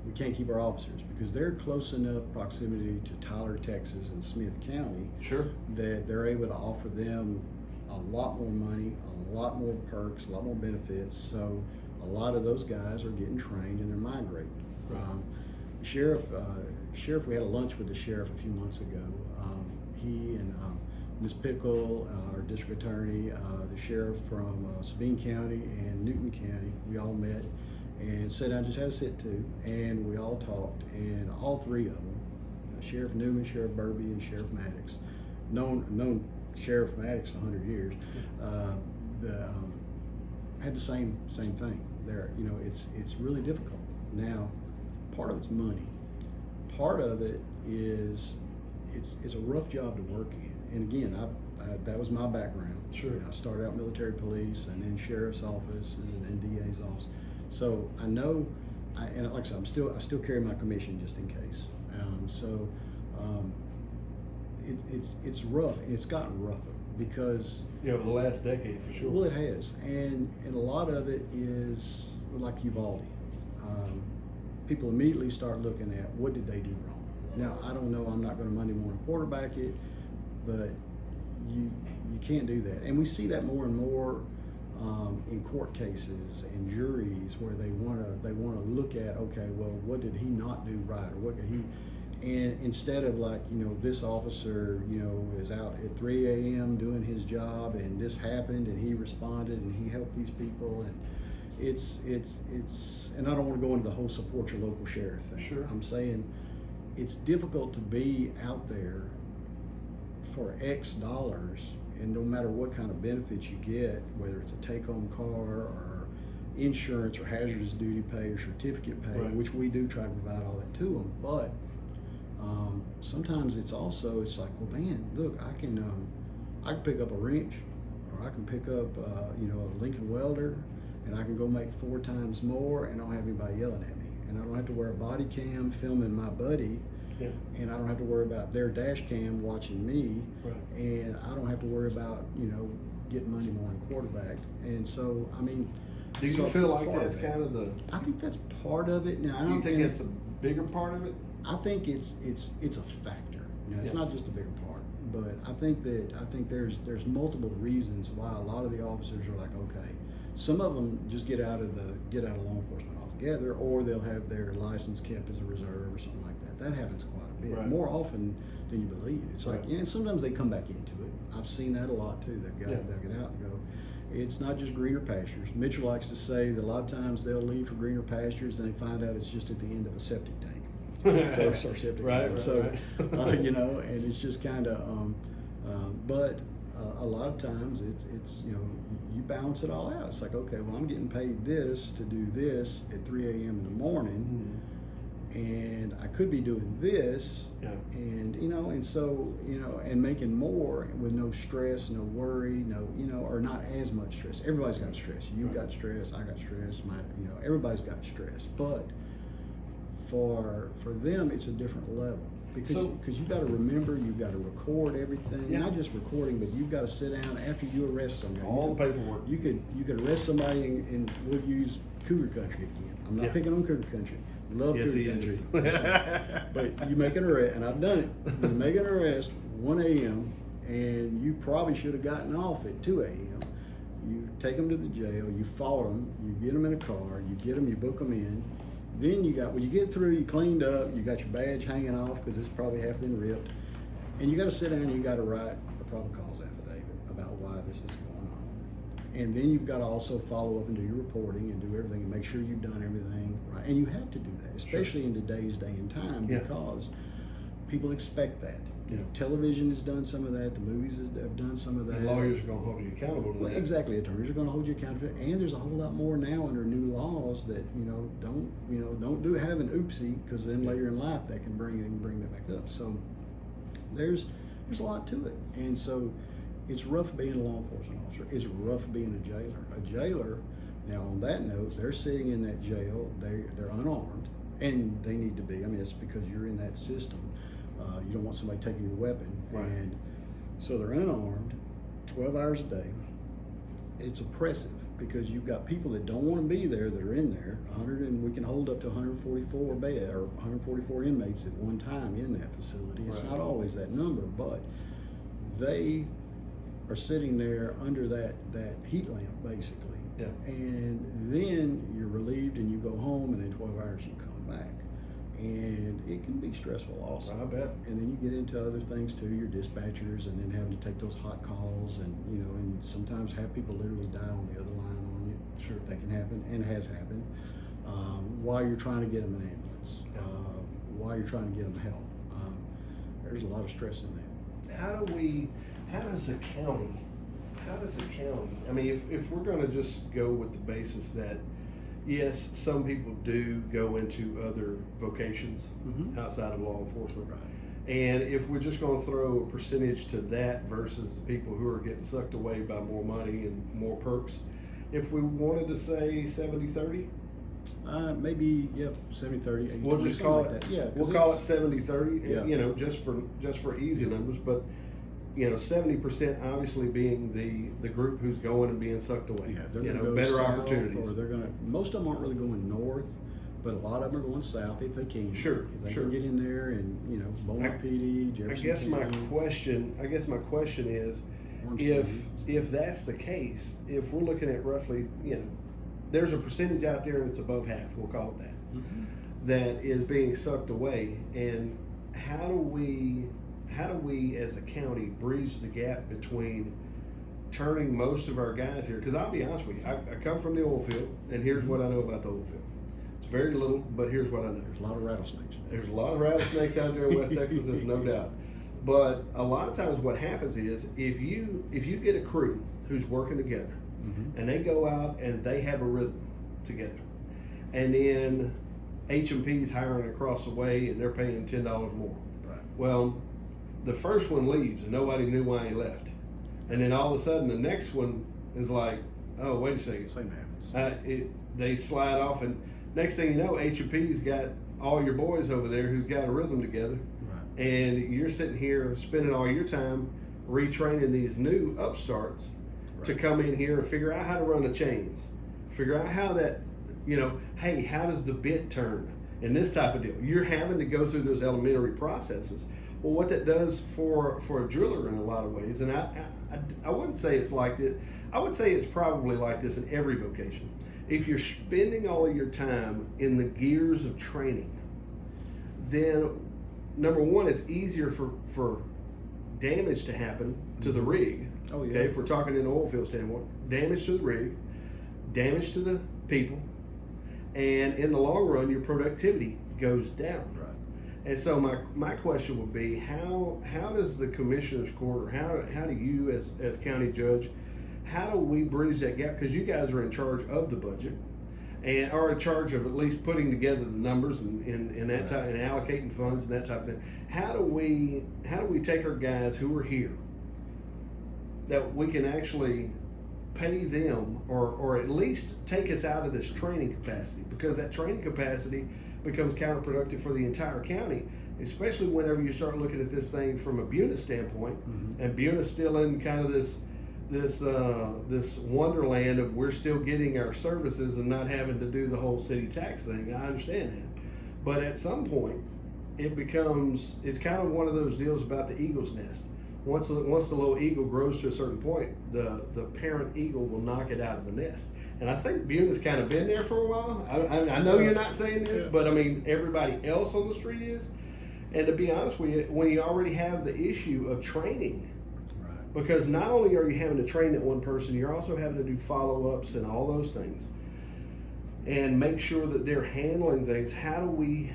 We can't keep our officers because they're close enough proximity to Tyler, Texas, and Smith County. Sure. That they're able to offer them a lot more money, a lot more perks, a lot more benefits. So a lot of those guys are getting trained and they're migrating. Right. Sheriff, we had a lunch with the sheriff a few months ago. He and Ms. Pickle, our district attorney, the sheriff from Sabine County and Newton County, we all met and sat down, just had a sit to, and we all talked, and all three of them, Sheriff Newman, Sheriff Burby, and Sheriff Maddox, known Sheriff Maddox 100 years, had the same thing. There, it's really difficult. Now, part of it's money. Part of it is it's a rough job to work in. And again, that was my background. Sure. I started out military police, and then sheriff's office, and then DA's office. So I know, and like I said, I still carry my commission just in case. It's rough, and it's gotten rougher because Over the last decade, for sure. well, it has, and a lot of it is like Uvalde. People immediately start looking at what did they do wrong. Now I don't know. I'm not going to Monday morning quarterback it, but you can't do that, and we see that more and more in court cases and juries where they want to look at, okay, well, what did he not do right, or what did he, and instead of like, this officer, is out at 3 a.m. doing his job, and this happened, and he responded, and he helped these people, and it's, and I don't want to go into the whole support your local sheriff thing. Sure. I'm saying it's difficult to be out there for X dollars, and no matter what kind of benefits you get, whether it's a take-home car or insurance or hazardous duty pay or certificate pay, Right. which we do try to provide all that to them, but sometimes it's like, well, man, look, I can pick up a wrench, or I can pick up a Lincoln welder, and I can go make 4 times more, and I don't have anybody yelling at me, and I don't have to wear a body cam filming my buddy. Yeah. And I don't have to worry about their dash cam watching me, Right. and I don't have to worry about getting Monday morning quarterbacked. And so, I mean, Do you so feel like part that's of it. kind of the? I think that's part of it. Now, I Do don't you think that's a bigger part of it? I think it's a factor. It's Yeah. not just a bigger part, but I think there's multiple reasons why a lot of the officers are like, okay, some of them just get out of law enforcement altogether, or they'll have their license kept as a reserve or something like that. That happens quite a bit, Right. more often than you believe. It's like, Right. and sometimes they come back into it. I've seen that a lot too. They'll get out and go. It's not just greener pastures. Mitchell likes to say that a lot of times they'll leave for greener pastures and they find out it's just at the end of a septic tank. So septic Right, tank. right, So, right. and it's just kind of, but a lot of times it's you balance it all out. It's like, okay, well, I'm getting paid this to do this at 3 a.m. in the morning, and I could be doing this, Yeah. and and so and making more with no stress, no worry, or not as much stress. Everybody's got stress. You've got stress. I got stress. Everybody's got stress, but for them, it's a different level. Because you've got to remember, you've got to record everything, Yeah. not just recording, but you've got to sit down after you arrest somebody. All the paperwork. You could arrest somebody, and we'll use Cougar Country again. I'm not picking on Cougar Country. Love Yes, Cougar he Country. is. But you make an arrest, and I've done it. You make an arrest 1 a.m. and you probably should have gotten off at 2 a.m. You take them to the jail, you follow them, you get them in a car, you get them, you book them in. Then when you get through, you cleaned up, you got your badge hanging off because it's probably half been ripped, and you got to sit down and you got to write a probable cause affidavit about why this is going on. And then you've got to also follow up and do your reporting and do everything and make sure you've done everything right. And you have to do that, especially in today's day and time, because people expect that. Television has done some of that. The movies have done some of that. And lawyers are going to hold you accountable to Well, that. exactly. Attorneys are going to hold you accountable, and there's a whole lot more now under new laws that don't do have an oopsie, because then later in life that can bring that back up. So there's a lot to it, and so it's rough being a law enforcement officer. It's rough being a jailer. Now, on that note, they're sitting in that jail. They're unarmed. And they need to be. I mean, it's because you're in that system. You don't want somebody taking your weapon. Right. And so they're unarmed, 12 hours a day. It's oppressive because you've got people that don't want to be there that are in there. 100, and we can hold up to 144 bed or 144 inmates at one time in that facility. It's Right. not always that number, but they are sitting there under that heat lamp basically. Yeah. And then you're relieved and you go home, and in 12 hours you come back. And it can be stressful also. I bet. And then you get into other things too, your dispatchers, and then having to take those hot calls, and and sometimes have people literally die on the other line on you. Sure. That can happen and has happened. While you're trying to get them an ambulance, Yeah. while you're trying to get them help. There's a lot of stress in that. How does the county, I mean, if we're gonna just go with the basis that, yes, some people do go into other vocations Mhm. outside of law enforcement. Right. And if we're just gonna throw a percentage to that versus the people who are getting sucked away by more money and more perks, if we wanted to say 70-30, Maybe 70-30. 80-20, we'll just something call like it, that. Yeah, 'cause we'll call it it's- 70-30, Yeah. just for easy numbers, but 70% obviously being the group who's going and being sucked away. Yeah, they're going to go better south, opportunities. or they're going to. Most of them aren't really going north, but a lot of them are going south if they can. Sure, if they sure. can get in there, and Beaumont PD, I Jefferson guess my County, question is, Orange if County. if that's the case, if we're looking at roughly, there's a percentage out there that's above half, we'll call it that, Mhm. that is being sucked away, and how do we as a county bridge the gap between turning most of our guys here? Because I'll be honest with you, I come from the oil field, and here's what I know about the oil field. It's very little, but here's what I know. There's a lot of rattlesnakes. There's a lot of rattlesnakes out there in West Texas, there's no doubt. But a lot of times what happens is if you get a crew who's working together, Mhm. and they go out and they have a rhythm together, and then H&P's hiring across the way and they're paying $10 more. Right. Well, the first one leaves and nobody knew why he left. And then all of a sudden the next one is like, oh, wait a second. Same happens. They slide off, and next thing you know, H&P's got all your boys over there who's got a rhythm together. Right. And you're sitting here spending all your time retraining these new upstarts to Right. come in here and figure out how to run the chains, figure out how that, hey, how does the bit turn, and this type of deal. You're having to go through those elementary processes. Well, what that does for a driller in a lot of ways, and I wouldn't say it's like this. I would say it's probably like this in every vocation. If you're spending all of your time in the gears of training, then number one, it's easier for damage to happen to the rig. Oh, yeah. Okay, if we're talking in the oil field standpoint, damage to the rig, damage to the people, and in the long run, your productivity goes down. Right. And so my question would be, how does the commissioner's court, or how do you as county judge, how do we bridge that gap? Because you guys are in charge of the budget, and are in charge of at least putting together the numbers and that type, and allocating funds and that type of thing. How do we take our guys who are here, that we can actually pay them, or at least take us out of this training capacity, because that training capacity becomes counterproductive for the entire county, especially whenever you start looking at this thing from a Buna standpoint. Mhm. And Buna's still in kind of this wonderland of we're still getting our services and not having to do the whole city tax thing. I understand that, but at some point it's kind of one of those deals about the eagle's nest. Once the little eagle grows to a certain point, the parent eagle will knock it out of the nest. And I think Buna's kind of been there for a while. I know you're not saying this, Yeah. but I mean, everybody else on the street is. And to be honest with you, when you already have the issue of training, Right. because not only are you having to train that one person, you're also having to do follow-ups and all those things, and make sure that they're handling things. How do we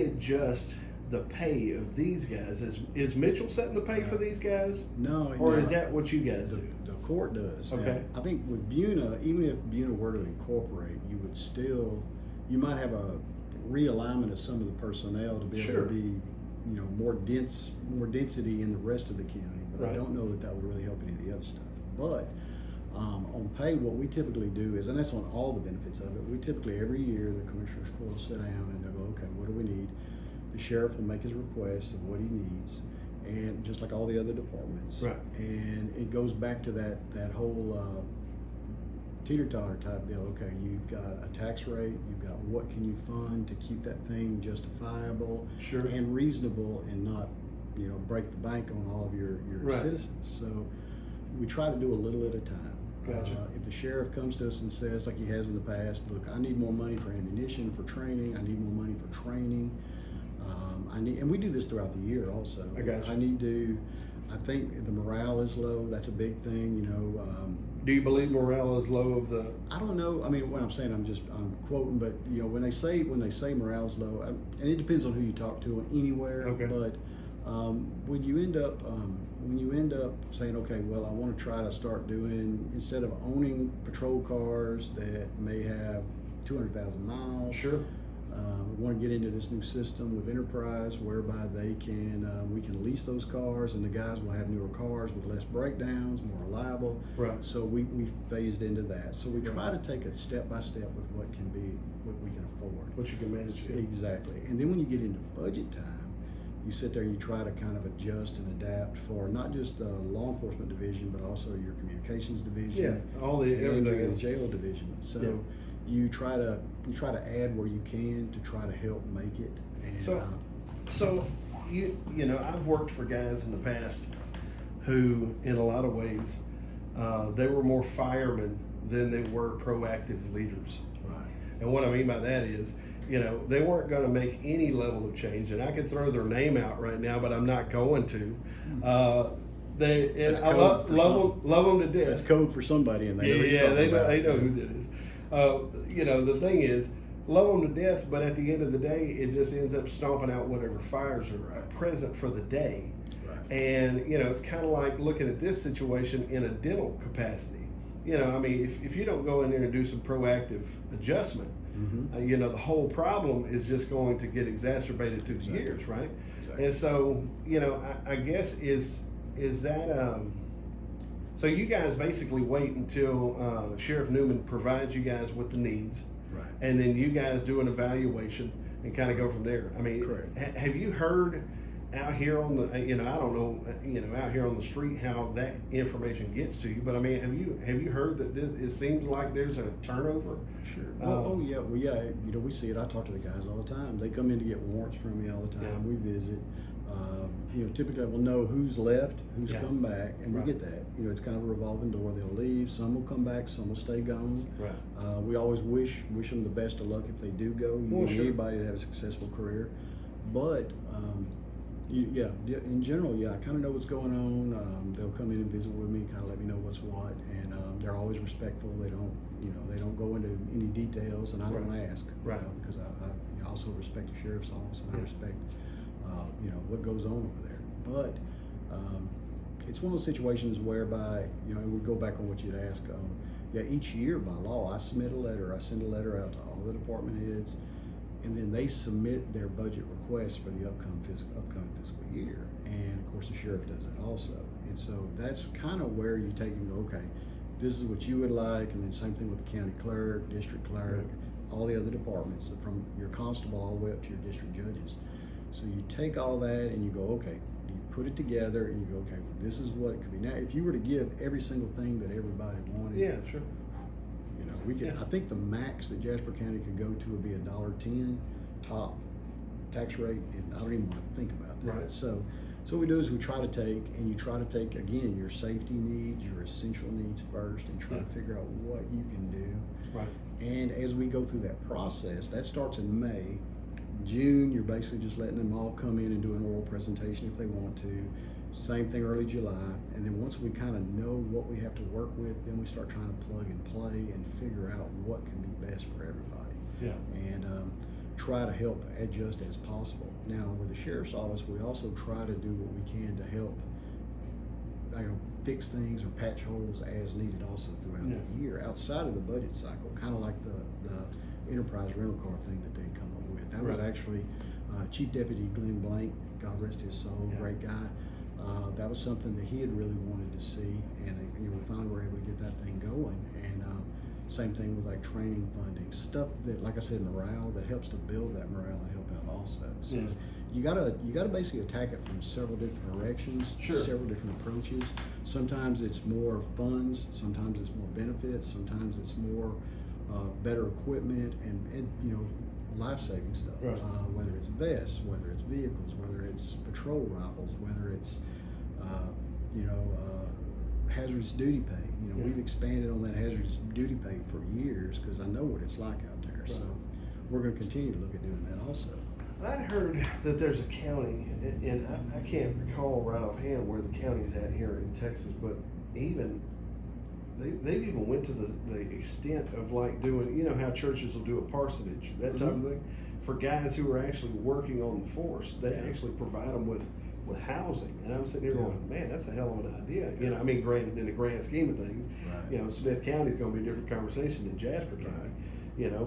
adjust the pay of these guys? Is Mitchell setting the pay for these guys, No. or no. is that what you guys do? The court does. Now, Okay. I think with Buna, even if Buna were to incorporate, you might have a realignment of some of the personnel to be able Sure. to be, more density in the rest of the county. But Right. I don't know that would really help any of the other stuff. But On pay, what we typically do is, and that's on all the benefits of it, we typically every year the commissioners will sit down and they'll go, okay, what do we need? The sheriff will make his request of what he needs, and just like all the other departments. Right. And it goes back to that whole teeter-totter type deal. Okay, you've got a tax rate, you've got what can you fund to keep that thing justifiable Sure. and reasonable and not, break the bank on all of your Right. citizens. So we try to do a little at a time. Gotcha. If the sheriff comes to us and says, like he has in the past, look, I need more money for ammunition, for training, I need more money for training. And we do this throughout the year also. I got you. I think the morale is low. That's a big thing, Do you believe morale is low of the? I don't know. I mean, what I'm saying, I'm quoting, but when they say morale's low, and it depends on who you talk to anywhere. Okay. But when you end up saying, okay, well, I want to try to start doing, instead of owning patrol cars that may have 200,000 miles. Sure. We want to get into this new system with Enterprise, whereby we can lease those cars, and the guys will have newer cars with less breakdowns, more reliable. Right. So we phased into that. So we Right. try to take it step by step with what we can afford. What you can manage. Yeah. Exactly. And then when you get into budget time, you sit there and you try to kind of adjust and adapt for not just the law enforcement division, but also your communications division. Yeah. All the and everything your else. jail division. So Yeah. you try to add where you can to try to help make it. And So I've worked for guys in the past who, in a lot of ways, they were more firemen than they were proactive leaders. right. And what I mean by that is, they weren't going to make any level of change, and I could throw their name out right now, but I'm not going to. That's I code for love them to death. That's code for somebody, and They know who that is. The thing is, love them to death, but at the end of the day, it just ends up stomping out whatever fires are present for the day. Right. And it's kind of like looking at this situation in a dental capacity. If you don't go in there and do some proactive adjustment, Mm-hmm. the whole problem is just going to get exacerbated through the Exactly. years, right? Exactly. And so, I guess is that so you guys basically wait until Sheriff Newman provides you guys with the needs, Right. and then you guys do an evaluation and kind of go from there. I mean, Correct. Have you heard out here on the, I don't know, out here on the street how that information gets to you? But I mean, have you heard that it seems like there's a turnover? Sure. Well, we see it. I talk to the guys all the time. They come in to get warrants from me all the time. Yeah. We visit. Typically we'll know who's left, who's Yeah. come back, and Right. we get that. It's kind of a revolving door. They'll leave. Some will come back. Some will stay gone. Right. We always wish them the best of luck if they do go. You Well, want sure. anybody to have a successful career, but in general, I kind of know what's going on. They'll come in and visit with me, kind of let me know what's what, and they're always respectful. They don't go into any details, and I don't Right. ask, Right. because I also respect the sheriff's office, and I Yeah. respect what goes on over there. But it's one of those situations whereby and we go back on what you'd ask. Each year by law, I send a letter out to all the department heads, and then they submit their budget requests for the upcoming fiscal year. And of course, the sheriff does that also. And so that's kind of where you take and go, okay, this is what you would like, and then same thing with the county clerk, district clerk, all the other departments, from your constable all the way up to your district judges. So you take all that and you go, okay, you put it together and you go, okay, this is what it could be. Now, if you were to give every single thing that everybody wanted, Yeah, sure. we could. Yeah. I think the max that Jasper County could go to would be $1.10 top tax rate, and I don't even want to think about that. Right. So what we do is we try to take again your safety needs, your essential needs first, and try to figure out what you can do. Right. And as we go through that process, that starts in May. June, you're basically just letting them all come in and do an oral presentation if they want to. Same thing early July. And then once we kind of know what we have to work with, then we start trying to plug and play and figure out what can be best for everybody. Yeah. And try to help adjust as possible. Now, with the sheriff's office, we also try to do what we can to help fix things or patch holes as needed also throughout the year, outside of the budget cycle, kind of like the enterprise rental car thing that they come up with. That was Right. actually Chief Deputy Glenn Blank, God rest his soul, Yeah. great guy. That was something that he had really wanted to see, and we finally were able to get that thing going. And same thing with like training funding, stuff that, like I said, morale, that helps to build that morale and help out also. So you gotta basically attack it from several different directions, several different approaches. Sometimes it's more funds, sometimes it's more benefits, sometimes it's more better equipment and life-saving stuff. Right. Whether it's vests, whether it's vehicles, whether it's patrol rifles, whether it's hazardous duty pay. We've expanded on that hazardous duty pay for years because I know what it's like out there. Right. So we're going to continue to look at doing that also. I'd heard that there's a county, and I can't recall right offhand where the county's at here in Texas, but even they've even went to the extent of like doing, how churches will do a parsonage, that type of thing, for guys who are actually working on the force. They actually provide them with housing, and I'm sitting here going, man, that's a hell of an idea. Granted, in the grand scheme of things, Smith County is going to be a different conversation than Jasper County,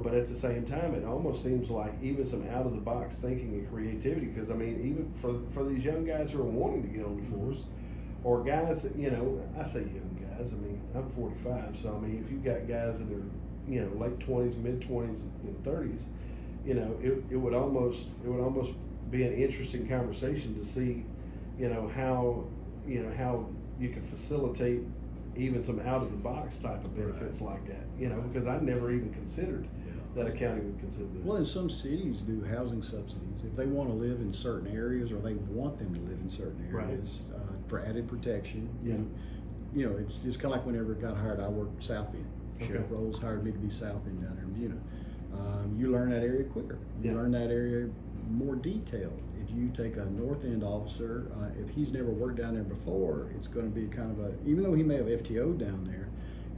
but at the same time, it almost seems like even some out of the box thinking and creativity, because even for these young guys who are wanting to get on the force, or guys that, I say young guys, I'm 45, so if you've got guys that are late 20s, mid 20s, and 30s, it would almost be an interesting conversation to see, how you can facilitate even some out of the box type of benefits like that, because I never even considered that a county would consider that. Well, and some cities do housing subsidies if they want to live in certain areas, or they want them to live in certain areas for added protection. It's just kind of like whenever I got hired, I worked South End. Sheriff Rolls hired me to be South End down there in you learn that area quicker. You learn that area more detailed. If you take a North End officer, if he's never worked down there before, it's going to be kind of even though he may have FTO'd down there,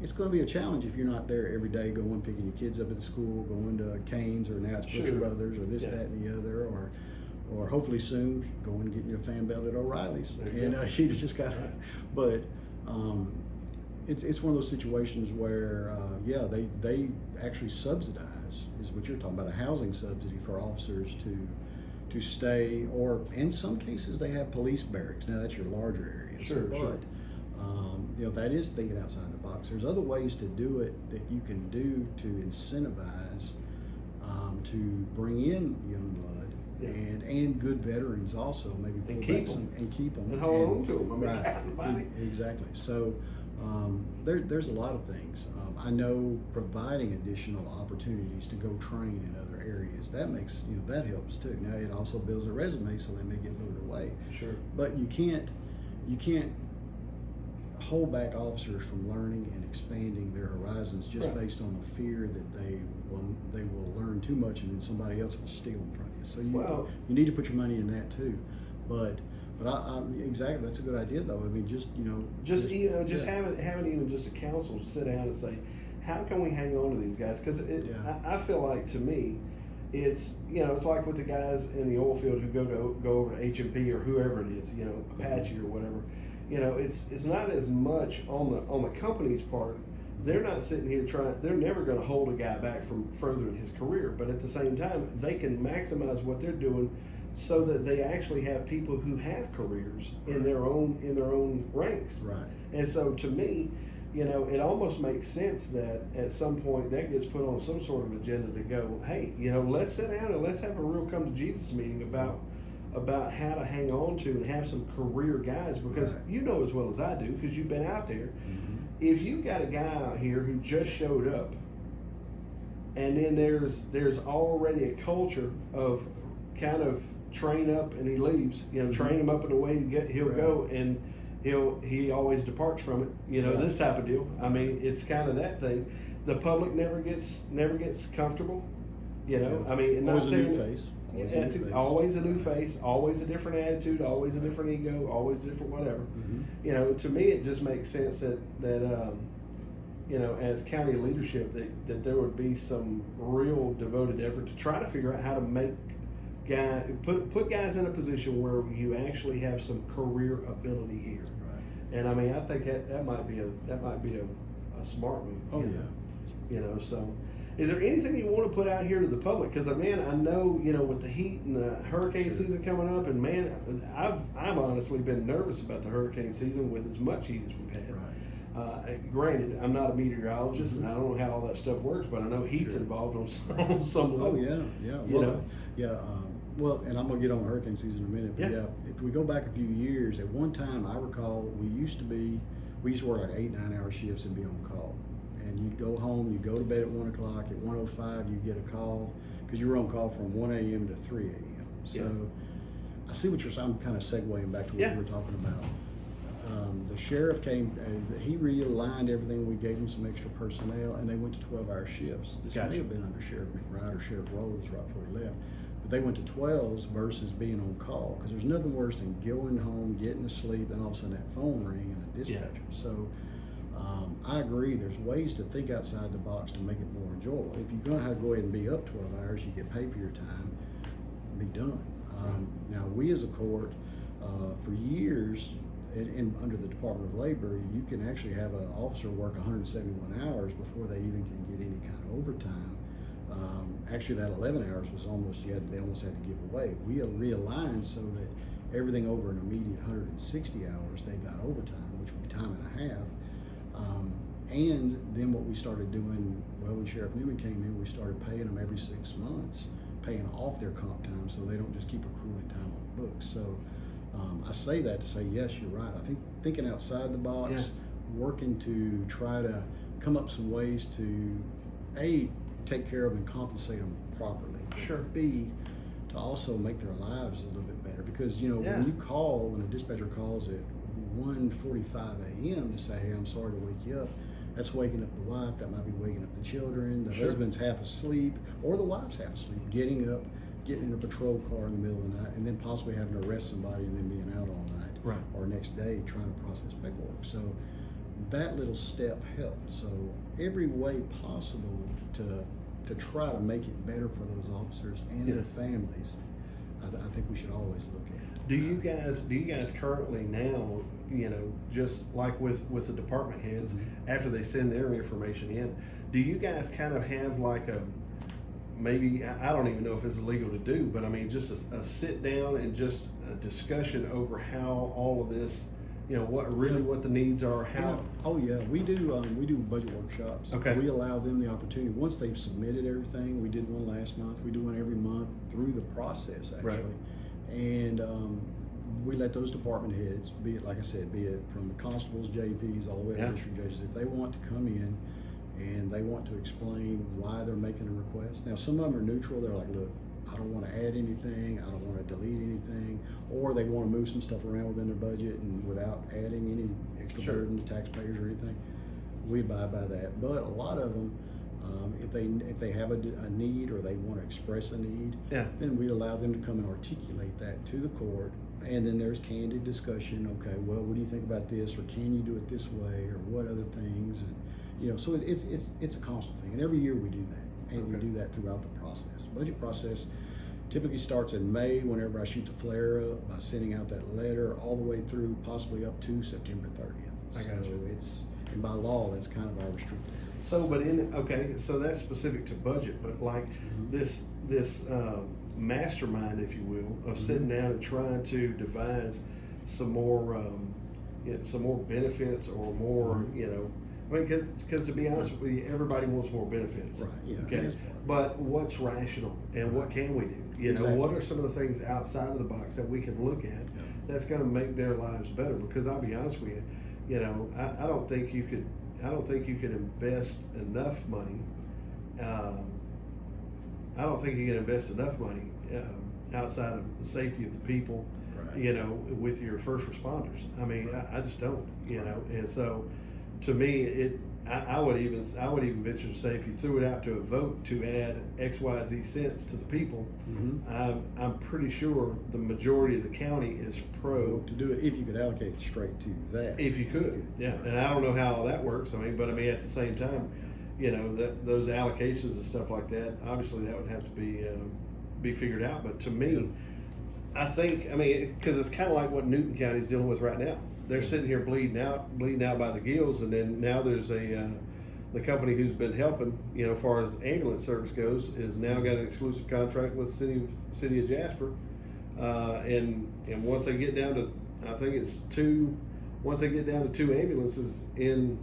it's going to be a challenge if you're not there every day going, picking your kids up at school, going to Canes, or now it's Butcher Brothers, or this, that, and the other, or hopefully soon going and getting you a fan belt at O'Reilly's. You just got to, but it's one of those situations where, they actually subsidize, is what you're talking about, a housing subsidy for officers to stay, or in some cases they have police barracks. Now that's your larger areas. But that is thinking outside the box. There's other ways to do it that you can do to incentivize, to bring in young blood and good veterans also, maybe pull back some and keep them and hold on to them. Right, exactly. So there's a lot of things. I know providing additional opportunities to go train in other areas, that makes, that helps too. Now it also builds a resume, so they may get lured away. Sure. But you can't hold back officers from learning and expanding their horizons just based on the fear that they will learn too much and then somebody else will steal them from you. So you need to put your money in that too. But I exactly, that's a good idea though. Having even just a council to sit down and say, how can we hang on to these guys? Because I feel like, to me, it's it's like with the guys in the oil field who go over to HMP or whoever it is, Apache or whatever. It's not as much on the company's part. They're not sitting here they're never going to hold a guy back from furthering his career, but at the same time, they can maximize what they're doing so that they actually have people who have careers in their own ranks. Right. And so to me, it almost makes sense that at some point that gets put on some sort of agenda to go, hey, let's sit down and let's have a real come to Jesus meeting about how to hang on to and have some career guys, because you know as well as I do, because you've been out there. If you've got a guy out here who just showed up, and then there's already a culture of kind of train up and he leaves, train him up in a way he'll go and he always departs from it, this type of deal. It's kind of that thing. The public never gets comfortable, and not always a new saying face. Always a new face, always a different attitude, always a different ego, always different whatever. To me, it just makes sense that as county leadership, that there would be some real devoted effort to try to figure out how to make put guys in a position where you actually have some career ability here. Right. And I think that might be a smart move. Oh yeah. So Is there anything you want to put out here to the public? Because man, I know with the heat and the hurricane season coming up, and man, I've honestly been nervous about the hurricane season with as much heat as we've had. Right. Granted, I'm not a meteorologist, and I don't know how all that stuff works, but I know heat's involved on some level. Oh yeah. Well, and I'm gonna get on hurricane season in a minute. But if we go back a few years, at one time I recall we used to work like 8-9 hour shifts and be on call. And you'd go home, you go to bed at 1 o'clock. At 1:05, you get a call because you were on call from 1 a.m. to 3 a.m. So I see what you're saying. I'm kind of segueing back to what you were talking about. The sheriff came, he realigned everything. We gave him some extra personnel, and they went to 12-hour shifts. This may have been under Sheriff McBride or Sheriff Rose right before he left. But they went to 12s versus being on call, because there's nothing worse than going home, getting to sleep, and all of a sudden that phone ring and a dispatcher. So I agree, there's ways to think outside the box to make it more enjoyable. If you're going to have to go ahead and be up 12 hours, you get paid for your time, be done. Now, we as a court, for years, and under the Department of Labor, you can actually have an officer work 171 hours before they even can get any kind of overtime. Actually, that 11 hours was they almost had to give away. We realigned so that everything over an immediate 160 hours, they got overtime, which would be time and a half. And then what we started doing, when Sheriff Newman came in, we started paying them every 6 months, paying off their comp time so they don't just keep accruing time on the books. So I say that to say, yes, you're right. I think thinking outside the box, working to try to come up some ways to, A, take care of them and compensate them properly. Sure. B, to also make their lives a little bit better. Because, when the dispatcher calls at 1:45 a.m. to say, hey, I'm sorry to wake you up, that's waking up the wife, that might be waking up the children, the husband's half asleep, or the wife's half asleep, getting up, getting in a patrol car in the middle of the night, and then possibly having to arrest somebody and then being out all night, or next day trying to process paperwork. So that little step helped. So every way possible to try to make it better for those officers and their families, I think we should always look at. Do you guys currently now, just like with the department heads, after they send their information in, do you guys kind of have like maybe, I don't even know if it's illegal to do, but I mean, just a sit down and just a discussion over how all of this, what the needs are, how. Oh yeah, we do budget workshops. Okay. We allow them the opportunity, once they've submitted everything, we did one last month, we do one every month through the process actually. And we let those department heads, be it, like I said, be it from the constables, JPs, all the way to district judges, if they want to come in and they want to explain why they're making a request. Now, some of them are neutral. They're like, look, I don't want to add anything. I don't want to delete anything. Or they want to move some stuff around within their budget and without adding any extra burden to taxpayers or anything. We abide by that. But a lot of them, if they have a need or they want to express a need, then we allow them to come and articulate that to the court. And then there's candid discussion. Okay, well, what do you think about this? Or can you do it this way? Or what other things? And so it's a constant thing. And every year we do that, and we do that throughout the process. Budget process typically starts in May, whenever I shoot the flare up, by sending out that letter all the way through, possibly up to September 30th. I got you. And by law, that's kind of our restricted area. So, so that's specific to budget, but like this mastermind, if you will, of sitting down and trying to devise some more benefits or more, because to be honest with you, everybody wants more benefits. Right. Yeah. Okay. But what's rational and what can we do? What are some of the things outside of the box that we can look at that's going to make their lives better? Because I'll be honest with you, I don't think you could invest enough money. I don't think you can invest enough money outside of the safety of the people, with your first responders. I mean, I just don't, and so to me, I would even venture to say, if you threw it out to a vote to add XYZ cents to the people, I'm pretty sure the majority of the county is pro to do it if you could allocate it straight to that. If you could, and I don't know how all that works. I mean, at the same time, those allocations and stuff like that, obviously that would have to be figured out. But to me, I think, because it's kind of like what Newton County is dealing with right now. They're sitting here bleeding out by the gills, and then now there's the company who's been helping, as far as ambulance service goes, is now got an exclusive contract with city of Jasper, and once they get down to, I think it's once they get down to 2 ambulances in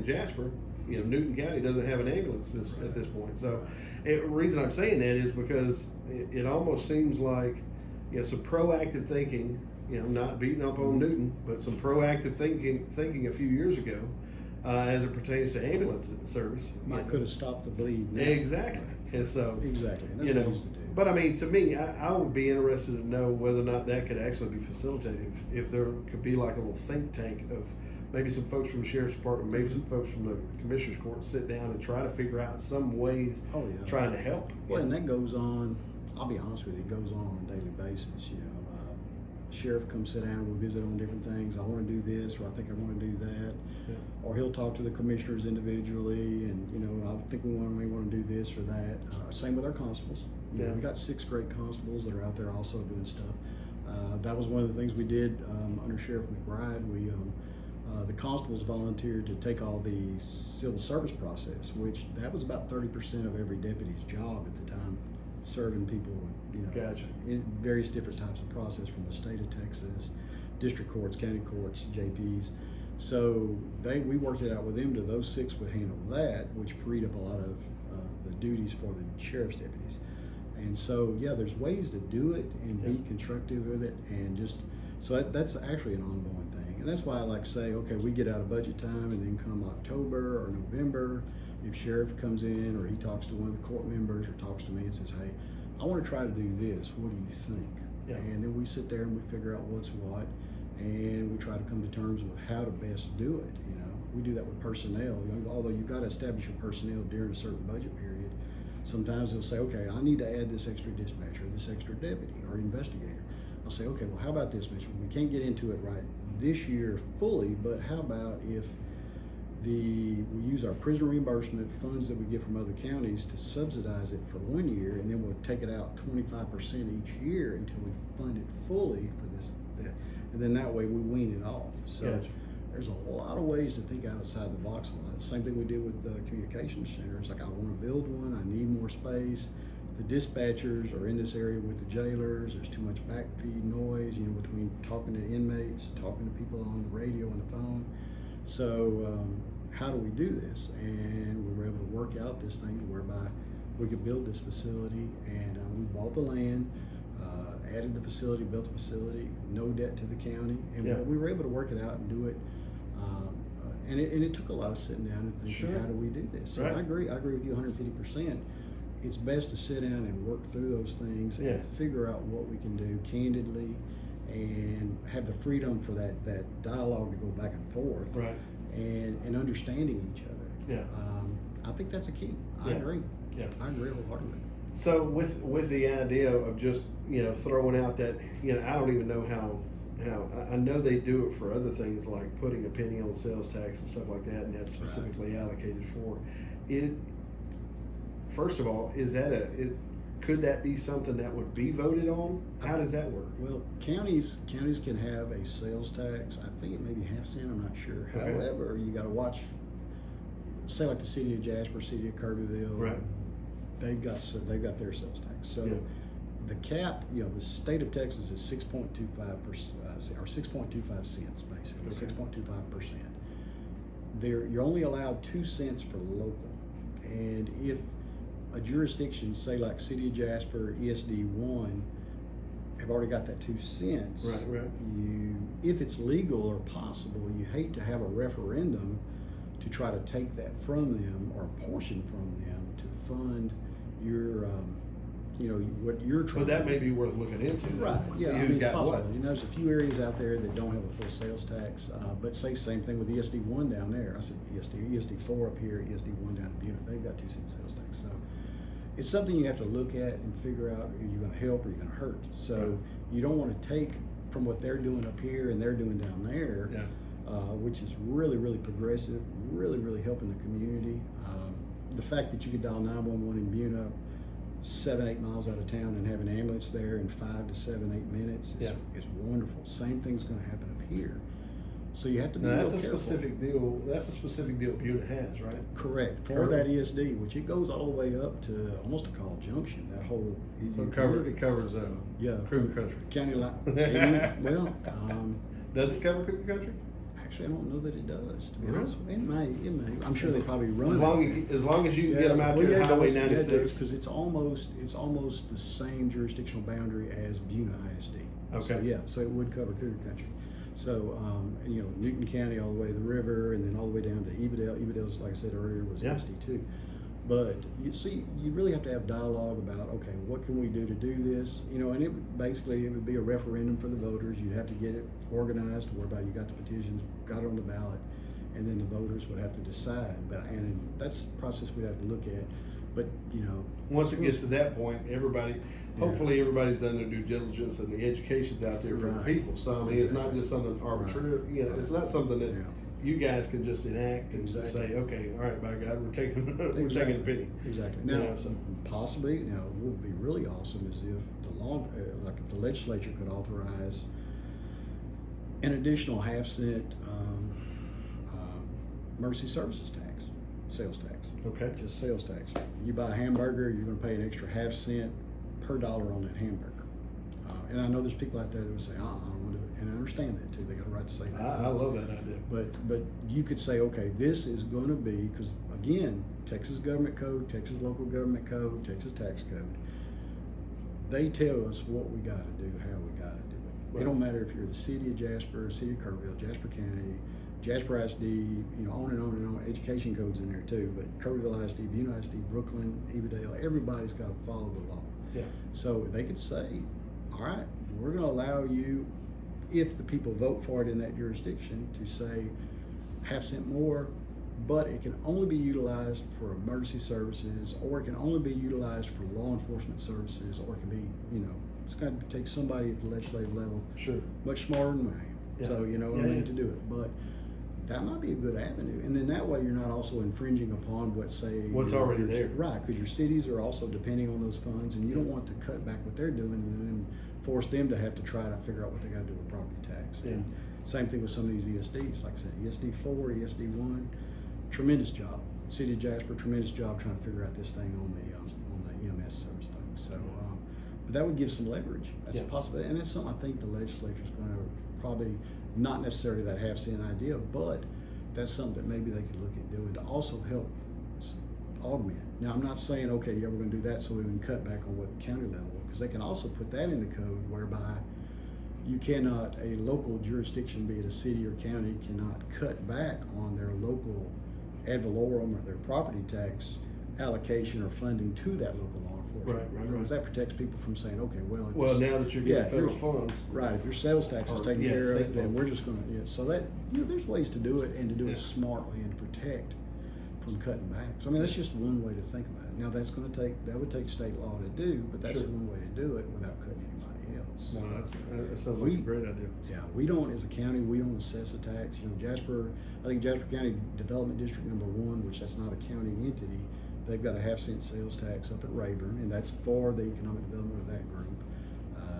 Jasper, Newton County doesn't have an ambulance at this point. So, the reason I'm saying that is because it almost seems like, some proactive thinking, not beating up on Newton, but some proactive thinking a few years ago, as it pertains to ambulance service. Could have stopped the bleed now. Exactly. And so, exactly. And that's what it needs to do. but I mean, to me, I would be interested to know whether or not that could actually be facilitated. If there could be like a little think tank of maybe some folks from the sheriff's department, maybe some folks from the commissioner's court, sit down and try to figure out some ways trying to help. Well, and that goes on, I'll be honest with you, it goes on a daily basis. Sheriff comes sit down, we'll visit on different things. I want to do this, or I think I want to do that. Yeah. Or he'll talk to the commissioners individually, and I think we may want to do this or that. Same with our constables. We got 6 great constables that are out there also doing stuff. That was one of the things we did under Sheriff McBride. The constables volunteered to take all the civil service process, which that was about 30% of every deputy's job at the time, serving people with in various different types of process from the state of Texas, district courts, county courts, JPs. So we worked it out with them to those 6 would handle that, which freed up a lot of the duties for the sheriff's deputies. And so there's ways to do it and be constructive with it, and just so that's actually an ongoing thing. And that's why I like to say, okay, we get out of budget time, and then come October or November, if sheriff comes in or he talks to one of the court members or talks to me and says, hey, I want to try to do this, what do you think? Yeah. And then we sit there and we figure out what's what, and we try to come to terms with how to best do it. We do that with personnel. Although you've got to establish your personnel during a certain budget period, sometimes they'll say, okay, I need to add this extra dispatcher, this extra deputy or investigator. I'll say, okay, well, how about this, Mitchell? We can't get into it right this year fully, but how about if we use our prison reimbursement funds that we get from other counties to subsidize it for 1 year, and then we'll take it out 25% each year until we fund it fully for that. And then that way we wean it off. So there's a lot of ways to think outside the box on that. Same thing we did with the communication centers. Like, I want to build one, I need more space. The dispatchers are in this area with the jailers. There's too much backfeed noise, between talking to inmates, talking to people on the radio and the phone. So how do we do this? And we were able to work out this thing whereby we could build this facility, and we bought the land, added the facility, built the facility, no debt to the county, and we were able to work it out and do it. And it took a lot of sitting down and thinking, how do we do this? So I agree with you 150%. It's best to sit down and work through those things and figure out what we can do candidly, and have the freedom for that dialogue to go back and forth, and understanding each other. I think that's a key. I agree. I agree wholeheartedly. So with the idea of just throwing out that I don't even know how I know they do it for other things like putting a penny on sales tax and stuff like that, and that's specifically allocated for it. First of all, could that be something that would be voted on? How does that work? Well, counties can have a sales tax. I think it may be half cent, I'm not sure. Okay. However, you got to watch, say like the city of Jasper, city of Kirbyville, they've got their sales tax. So the cap, the state of Texas is 6.25%, or 6.25 cents basically, 6.25%. You're only allowed 2 cents for local, and if a jurisdiction, say like City of Jasper, ESD1, have already got that 2 cents. If it's legal or possible, you hate to have a referendum to try to take that from them or a portion from them to fund your, what you're trying. But that may be worth looking into. It's possible. There's a few areas out there that don't have a full sales tax, but say same thing with ESD1 down there. I said ESD4 up here, ESD1 down in Butte. They've got 2 cent sales tax. So it's something you have to look at and figure out, are you going to help or are you going to hurt? So you don't want to take from what they're doing up here and they're doing down there, which is really, really progressive, really, really helping the community. The fact that you could dial 911 in Butte, 7-8 miles out of town, and have an ambulance there in 5 to 7-8 minutes is wonderful. Same thing's going to happen up here. So you have to be Now, real that's a careful. specific deal. That's a specific deal Buda has, right? Correct. For Correct. that ESD, which it goes all the way up to almost a call junction, that whole. So you it covers yeah, Kruger from Country. County line. Well, Does it cover Kruger Country? actually, I don't know that it does, to be Really? honest with you. It may. I'm sure they probably run As long as you can get them out there to Highway 96. Because it's almost the same jurisdictional boundary as Buna ISD. Okay. So, yeah, so it would cover Cougar Country. So, you know, Newton County all the way to the river, and then all the way down to Evadale. Evadale's, like I said earlier, was Yeah. SD2. But you see, you really have to have dialogue about, okay, what can we do to do this? You know, and it would be a referendum for the voters. You'd have to get it organized, whereby you got the petitions, got it on the ballot, and then the voters would have to decide. And that's a process we'd have to look at. But, you know, Once it gets to that point, hopefully everybody's done their due diligence and the education's out there for the Right. people. So, I mean, it's not just something arbitrary, you know, it's not something that Yeah. you guys can just enact and just say, Exactly. okay, all right, by God, we're taking the Exactly. penny. Exactly. You Now, know, so- possibly, what would be really awesome is if if the legislature could authorize an additional half-cent emergency services tax, sales tax. Okay. Just sales tax. You buy a hamburger, you're going to pay an extra half-cent per dollar on that hamburger. And I know there's people out there that would say, I don't want to do it. And I understand that too. They got a right to say that. I love that idea. But you could say, okay, this is going to be, because again, Texas government code, Texas local government code, Texas tax code, they tell us what we got to do, how we got to do it. Right. It don't matter if you're the city of Jasper, city of Kerrville, Jasper County, Jasper ISD, on and on and on. Education codes in there too, but Kerrville ISD, Buna ISD, Brooklyn, Evadale, everybody's got to follow the law. Yeah. So they could say, all right, we're going to allow you, if the people vote for it in that jurisdiction, to say half-cent more, but it can only be utilized for emergency services, or it can only be utilized for law enforcement services, or it can be, it's going to take somebody at the legislative level Sure. much smarter than I am. Yeah. So, to do it. But that might be a good avenue. And then that way you're not also infringing upon What's already there. Right, because your cities are also depending on those funds, and you don't want to cut back what they're doing and then force them to have to try to figure out what they got to do with property tax. Yeah. And same thing with some of these ESDs. Like I said, ESD 4, ESD 1, tremendous job. City of Jasper, tremendous job trying to figure out this thing on the EMS service thing. So, but that would give some leverage. That's a Yeah. possibility, and it's something I think the legislature's going to probably, not necessarily that half-cent idea, but that's something that maybe they could look at doing to also help augment. Now, I'm not saying, okay, yeah, we're going to do that so we can cut back on what county level, because they can also put that in the code whereby you cannot, a local jurisdiction, be it a city or county, cannot cut back on their local ad valorem or their property tax allocation or funding to that local law enforcement. Right. Because that protects people from saying, okay, well, if Well, this- now that you're getting yeah, federal if funds. right, if your sales tax is taken care of, state then funds. we're just going to, so that, there's ways to do it and to do Yeah. it smartly and to protect from cutting back. So I mean, that's just one way to think about it. Now that would take state law to do, but that's Sure. one way to do it without cutting anybody else. No, that sounds like a great idea. Yeah, we don't, as a county, we don't assess a tax. Jasper, I think Jasper County Development District number 1, which that's not a county entity, they've got a half-cent sales tax up at Rayburn, and that's for the economic development of that group.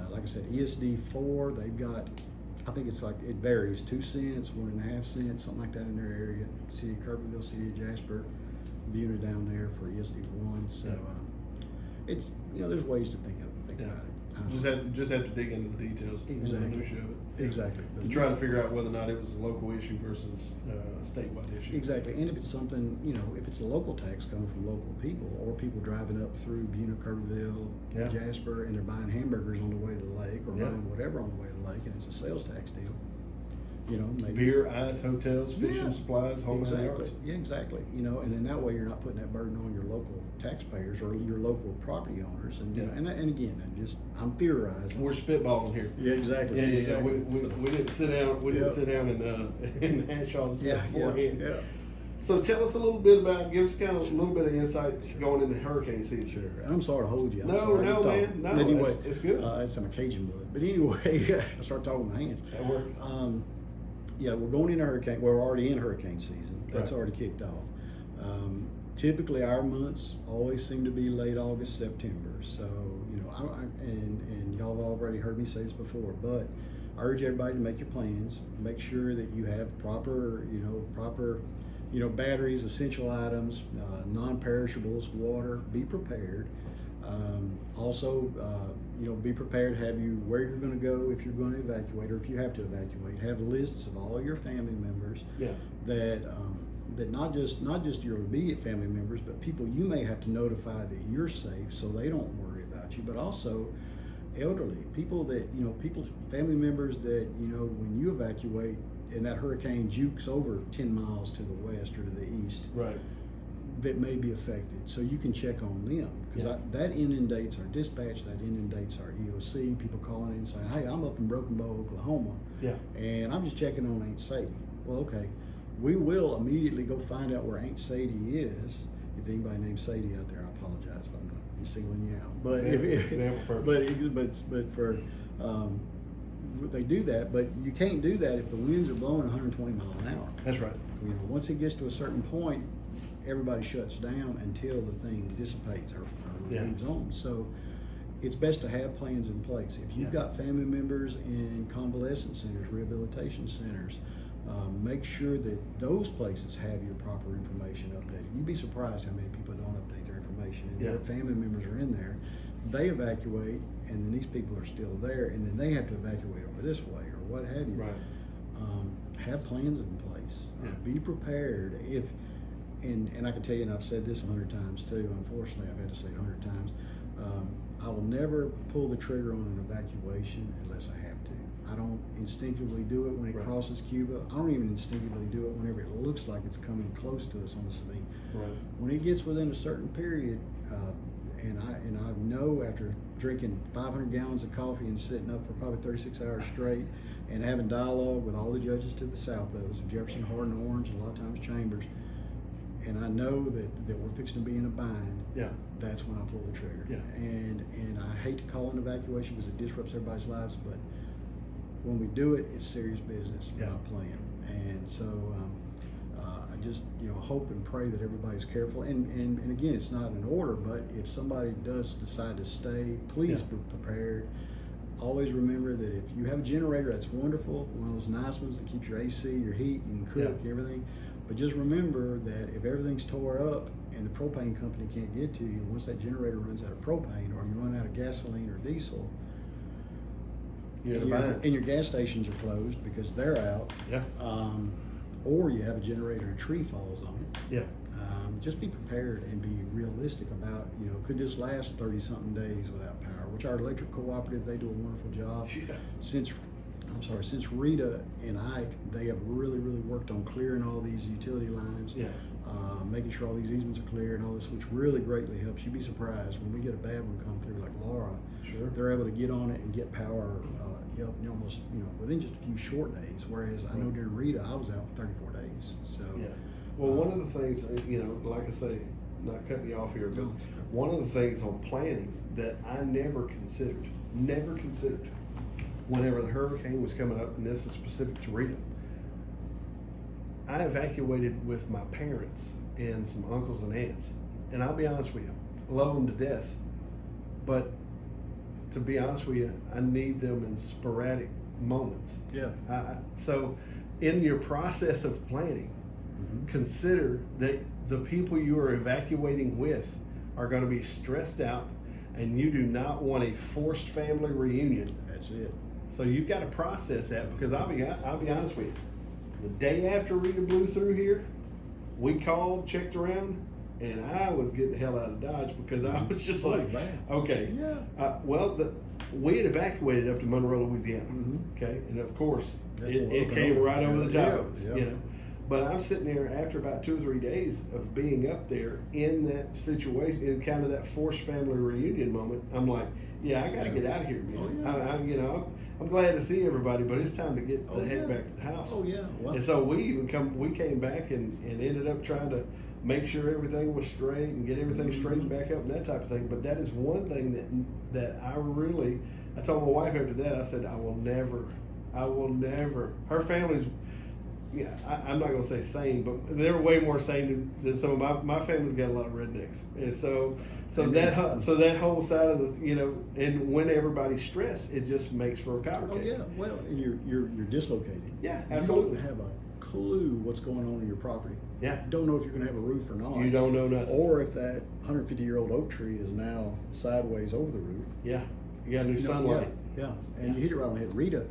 Like I said, ESD 4, they've got, I think it's like, it varies, 2 cents, 1.5 cents, something like that in their area. City of Kerrville, City of Jasper, Buna down there for ESD 1. So it's, there's ways to think Yeah. about it. Just have to dig into the details, the Exactly. minutia of it. Exactly. To try to figure out whether or not it was a local issue versus a statewide issue. Exactly, and if it's something, if it's a local tax coming from local people, or people driving up through Buna, Kerrville, Yeah. Jasper, and they're buying hamburgers on the way to the lake, or Yeah. buying whatever on the way to the lake, and it's a sales tax deal, maybe. Beer, ice, hotels, fishing Yeah. supplies, home and Exactly, yards. yeah, exactly, and then that way you're not putting that burden on your local taxpayers or your local property owners, and, and again, I'm theorizing. We're spitballing here. Yeah, exactly. Yeah. Exactly. We didn't sit down. We didn't sit down and hash all this stuff beforehand. Yeah. So tell us a little bit about. Give us kind of a little bit of insight going into hurricane season. Sure. And I'm sorry to hold you. I'm No, sorry to no, talk. man. No, But anyway, it's good. It's some Cajun blood. But anyway, I start talking with my hands. That works. Yeah, we're going into hurricane. We're already in hurricane season. That's Right. already kicked off. Typically, our months always seem to be late August, September. So, and y'all have already heard me say this before, but I urge everybody to make your plans. Make sure that you have proper batteries, essential items, non-perishables, water. Be prepared. Also, be prepared. Have you where you're going to go if you're going to evacuate, or if you have to evacuate. Have lists of all your family members. Yeah. That not just your immediate family members, but people you may have to notify that you're safe, so they don't worry about you. But also, elderly people family members that when you evacuate and that hurricane jukes over 10 miles to the west or to the east, Right. that may be affected, so you can check on them, because Yeah. that inundates our dispatch, that inundates our EOC. People calling in saying, "Hey, I'm up in Broken Bow, Oklahoma, Yeah. and I'm just checking on Aunt Sadie." Well, okay, we will immediately go find out where Aunt Sadie is. If anybody named Sadie out there, I apologize, but I'm not singling you out. But Example purpose. but for they do that, but you can't do that if the winds are blowing 120 miles an hour. That's right. Once it gets to a certain point, everybody shuts down until the thing dissipates or moves on. So it's best to have plans in place. If you've got family members in convalescent centers, rehabilitation centers, make sure that those places have your proper information updated. You'd be surprised how many people don't update their information, and their family members are in there. They evacuate, and then these people are still there, and then they have to evacuate over this way or what have you. Right. Have plans in place. Be prepared. And I can tell you, and I've said this 100 times too, unfortunately I've had to say it 100 times, I will never pull the trigger on an evacuation unless I have to. I don't instinctively do it when it crosses Cuba. I don't even instinctively do it whenever it looks like it's coming close to us on the Sabine. Right. When it gets within a certain period, and I know after drinking 500 gallons of coffee and sitting up for probably 36 hours straight and having dialogue with all the judges to the south of us, Jefferson, Hardin, Orange, and a lot of times Chambers, and I know that we're fixing to be in a bind, that's when I pull the trigger. Yeah. And I hate to call an evacuation because it disrupts everybody's lives, but when we do it, it's serious business, not playing. And so I just hope and pray that everybody's careful. And again, it's not an order, but if somebody does decide to stay, please be prepared. Always remember that if you have a generator, that's wonderful, one of those nice ones that keeps your AC, your heat, you can cook, everything. But just remember that if everything's tore up and the propane company can't get to you, once that generator runs out of propane or you run out of gasoline or diesel, and your gas stations are closed because they're out, or you have a generator and a tree falls on it, just be prepared and be realistic about, could this last 30-something days without power, which our electric cooperative, they do a wonderful job. Since Rita and Ike, they have really worked on clearing all these utility lines, making sure all these easements are clear and all this, which really greatly helps. You'd be surprised when we get a bad one come through like Laura, they're able to get on it and get power almost within just a few short days, whereas I know during Rita I was out for 34 days. So well, one of the things, like I say, not cutting you off here, but one of the things on planning that I never considered whenever the hurricane was coming up, and this is specific to Rita, I evacuated with my parents and some uncles and aunts, and I'll be honest with you, I love them to death, but to be honest with you, I need them in sporadic moments. So in your process of planning, consider that the people you are evacuating with are going to be stressed out, and you do not want a forced family reunion. That's it. So you've got to process that, because I'll be honest with you. The day after Rita blew through here, we called, checked around, and I was getting the hell out of Dodge because I was just like, okay. We had evacuated up to Monroe, Louisiana. Okay, and of course it came right over the top of us, But I'm sitting there after about 2 or 3 days of being up there in that situation, in kind of that forced family reunion moment. I'm like, I got to get out of here, man. I'm glad to see everybody, but it's time to get the heck back to the house. And so we came back and ended up trying to make sure everything was straight and get everything straightened back up and that type of thing. But that is one thing that I told my wife after that, I said, I will never, her family's, I'm not gonna say sane, but they're way more sane than some of my family's got a lot of rednecks, and so that whole side of the and when everybody's stressed, it just makes for a powder Oh keg. yeah, well, and you're dislocated. Yeah, You absolutely. don't have a clue what's going on in your property. Yeah. You don't know if you're going to have a roof or not. You don't know nothing. Or if that 150-year-old oak tree is now sideways over the roof. Yeah, you got new sunlight. Yeah, and you hit it right on the head. Rita,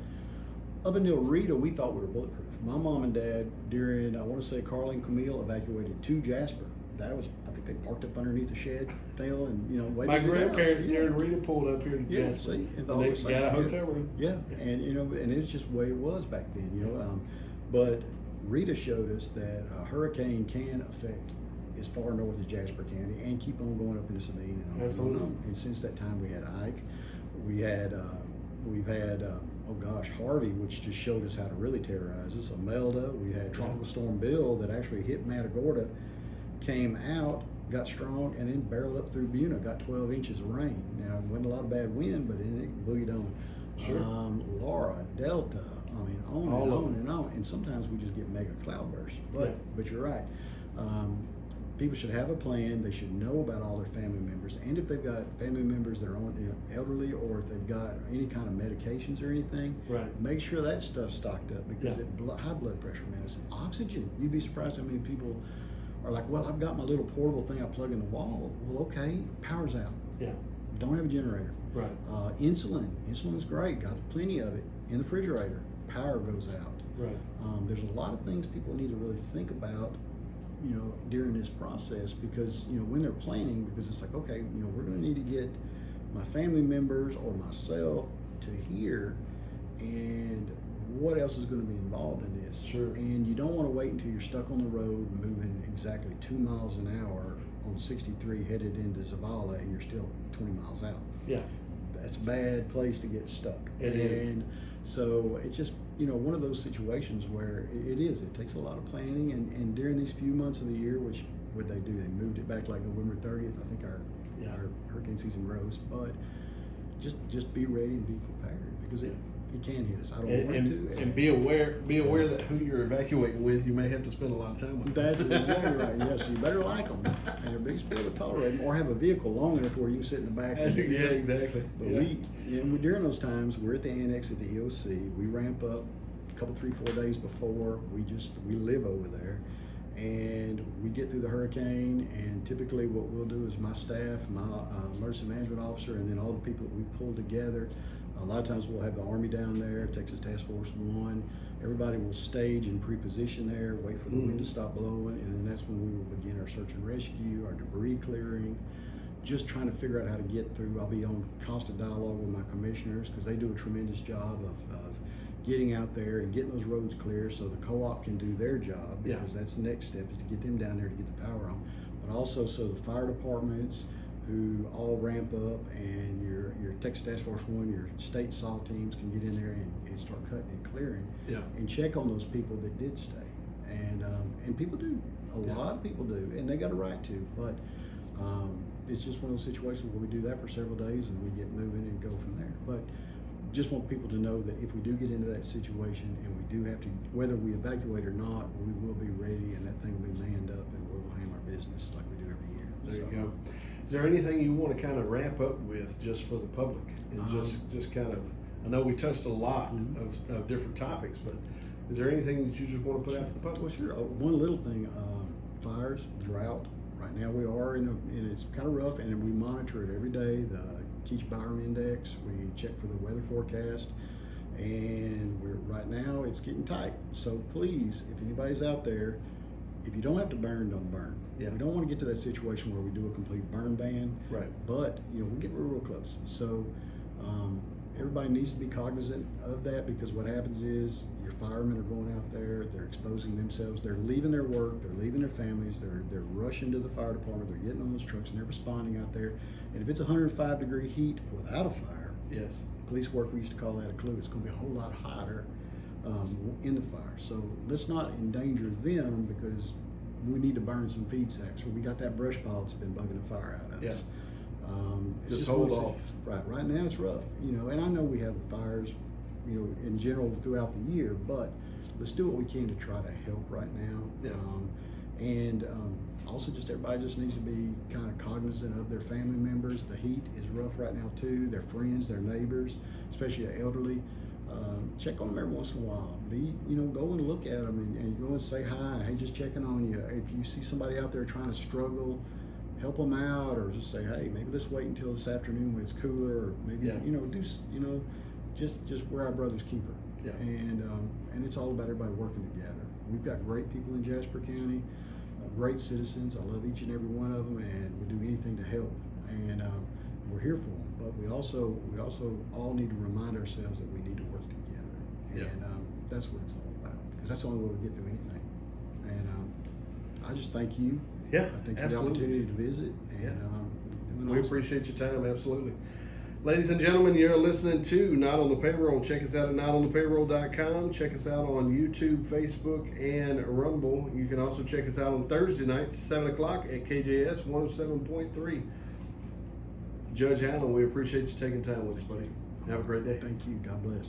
up until Rita, we thought we were bulletproof. My mom and dad, during, I want to say, Carl and Camille evacuated to Jasper. That was, I think they parked up underneath the shed, Phil, and waited. My it out. grandparents Yeah. during Rita pulled up here to Yeah, Jasper. see, And they got a hotel room. Yeah, and and it's just the way it was back then, But Rita showed us that a hurricane can affect as far north as Jasper County and keep on going up into Sabine and on. Absolutely. And on. And since that time, we had Ike, we've had Harvey, which just showed us how to really terrorize us. Imelda, we had Tropical Storm Bill that actually hit Matagorda, came out, got strong, and then barreled up through Buna, got 12 inches of rain. Now, it wasn't a lot of bad wind, but it buoyed on. Sure. Laura, Delta, on All and of on them. and on. And sometimes we just get mega cloudbursts. But Yeah. but you're right. People should have a plan. They should know about all their family members, and if they've got family members that are elderly, or if they've got any kind of medications or anything, Right. make sure that stuff's stocked up because Yeah. high blood pressure medicine, oxygen. You'd be surprised how many people are like, well, I've got my little portable thing I plug in the wall. Well, okay, power's out. Yeah. Don't have a generator. Right. Insulin's great. Got plenty of it in the refrigerator. Power goes out. Right. There's a lot of things people need to really think about, during this process because, when they're planning, because it's like, okay, we're going to need to get my family members or myself to here, and what else is going to be involved in this? Sure. And you don't want to wait until you're stuck on the road moving exactly 2 miles an hour on 63 headed into Zavala and you're still 20 miles out. Yeah. That's a bad place to get stuck. It is. And so it's just, one of those situations where it takes a lot of planning, and during these few months of the year, which what they do, they moved it back like November 30th. I think our hurricane season rose, but just be ready and be prepared because it can hit us. I don't want it to. And be aware that who you're evacuating with, you may have to spend a lot of time with. That's exactly right. Yes, you better like them, and be able to tolerate them, or have a vehicle long enough where you sit in the back. Yeah, exactly. But during those times, we're at the annex at the EOC. We ramp up a couple, 3-4 days before. We live over there, and we get through the hurricane. And typically, what we'll do is my staff, my emergency management officer, and then all the people that we pull together. A lot of times we'll have the Army down there, Texas Task Force 1. Everybody will stage and pre-position there, wait for the wind to stop blowing, and then that's when we will begin our search and rescue, our debris clearing, just trying to figure out how to get through. I'll be on constant dialogue with my commissioners because they do a tremendous job of getting out there and getting those roads clear so the co-op can do their job, because that's the next step, is to get them down there to get the power on. But also so the fire departments who all ramp up, and your Texas Task Force 1, your state SAW teams can get in there and start cutting and clearing, and check on those people that did stay. And people do. A lot of people do, and they got a right to. But it's just one of those situations where we do that for several days and we get moving and go from there. But just want people to know that if we do get into that situation and we do have to, whether we evacuate or not, we will be ready, and that thing will be manned up, and we'll handle our business like we do every year. There you go. Is there anything you want to kind of wrap up with just for the public, and just kind of? I know we touched a lot of different topics, but is there anything that you just want to put out to the public? Well, sure. One little thing: fires, drought. Right now we are and it's kind of rough, and we monitor it every day. The Keach-Byram Index. We check for the weather forecast, and right now it's getting tight. So please, if anybody's out there, if you don't have to burn, don't burn. Yeah. We don't want to get to that situation where we do a complete burn ban. Right. But we're getting real close. So everybody needs to be cognizant of that, because what happens is your firemen are going out there, they're exposing themselves, they're leaving their work, they're leaving their families, they're rushing to the fire department, they're getting on those trucks and they're responding out there. And if it's 105-degree heat without a fire, police work, we used to call that a clue. It's going to be a whole lot hotter in the fire. So let's not endanger them, because we need to burn some feed sacks. We got that brush pile that's been bugging the fire out of us. It's Just hold off. Right now it's rough, and I know we have fires, in general throughout the year, but let's do what we can to try to help right now. Yeah. Also just everybody just needs to be kind of cognizant of their family members. The heat is rough right now too. Their friends, their neighbors, especially the elderly. Check on them every once in a while. Go and look at them and go and say hi. Hey, just checking on you. If you see somebody out there trying to struggle, help them out, or just say, hey, maybe let's wait until this afternoon when it's cooler, or maybe just wear our brother's keeper. Yeah. And it's all about everybody working together. We've got great people in Jasper County, great citizens. I love each and every one of them, and we'll do anything to help. And we're here for them. But we also all need to remind ourselves that we need to work together. Yeah. And that's what it's all about, because that's the only way we get through anything. And I just thank you. Yeah, I thank you for the absolutely. opportunity to visit. And We appreciate your time, absolutely. Ladies and gentlemen, you're listening to Not on the Payroll. Check us out at notonthepayroll.com. Check us out on YouTube, Facebook, and Rumble. You can also check us out on Thursday nights, 7 o'clock at KJS 107.3. Judge Allen, we appreciate you taking time with us, buddy. Have a great day. Thank you. God bless.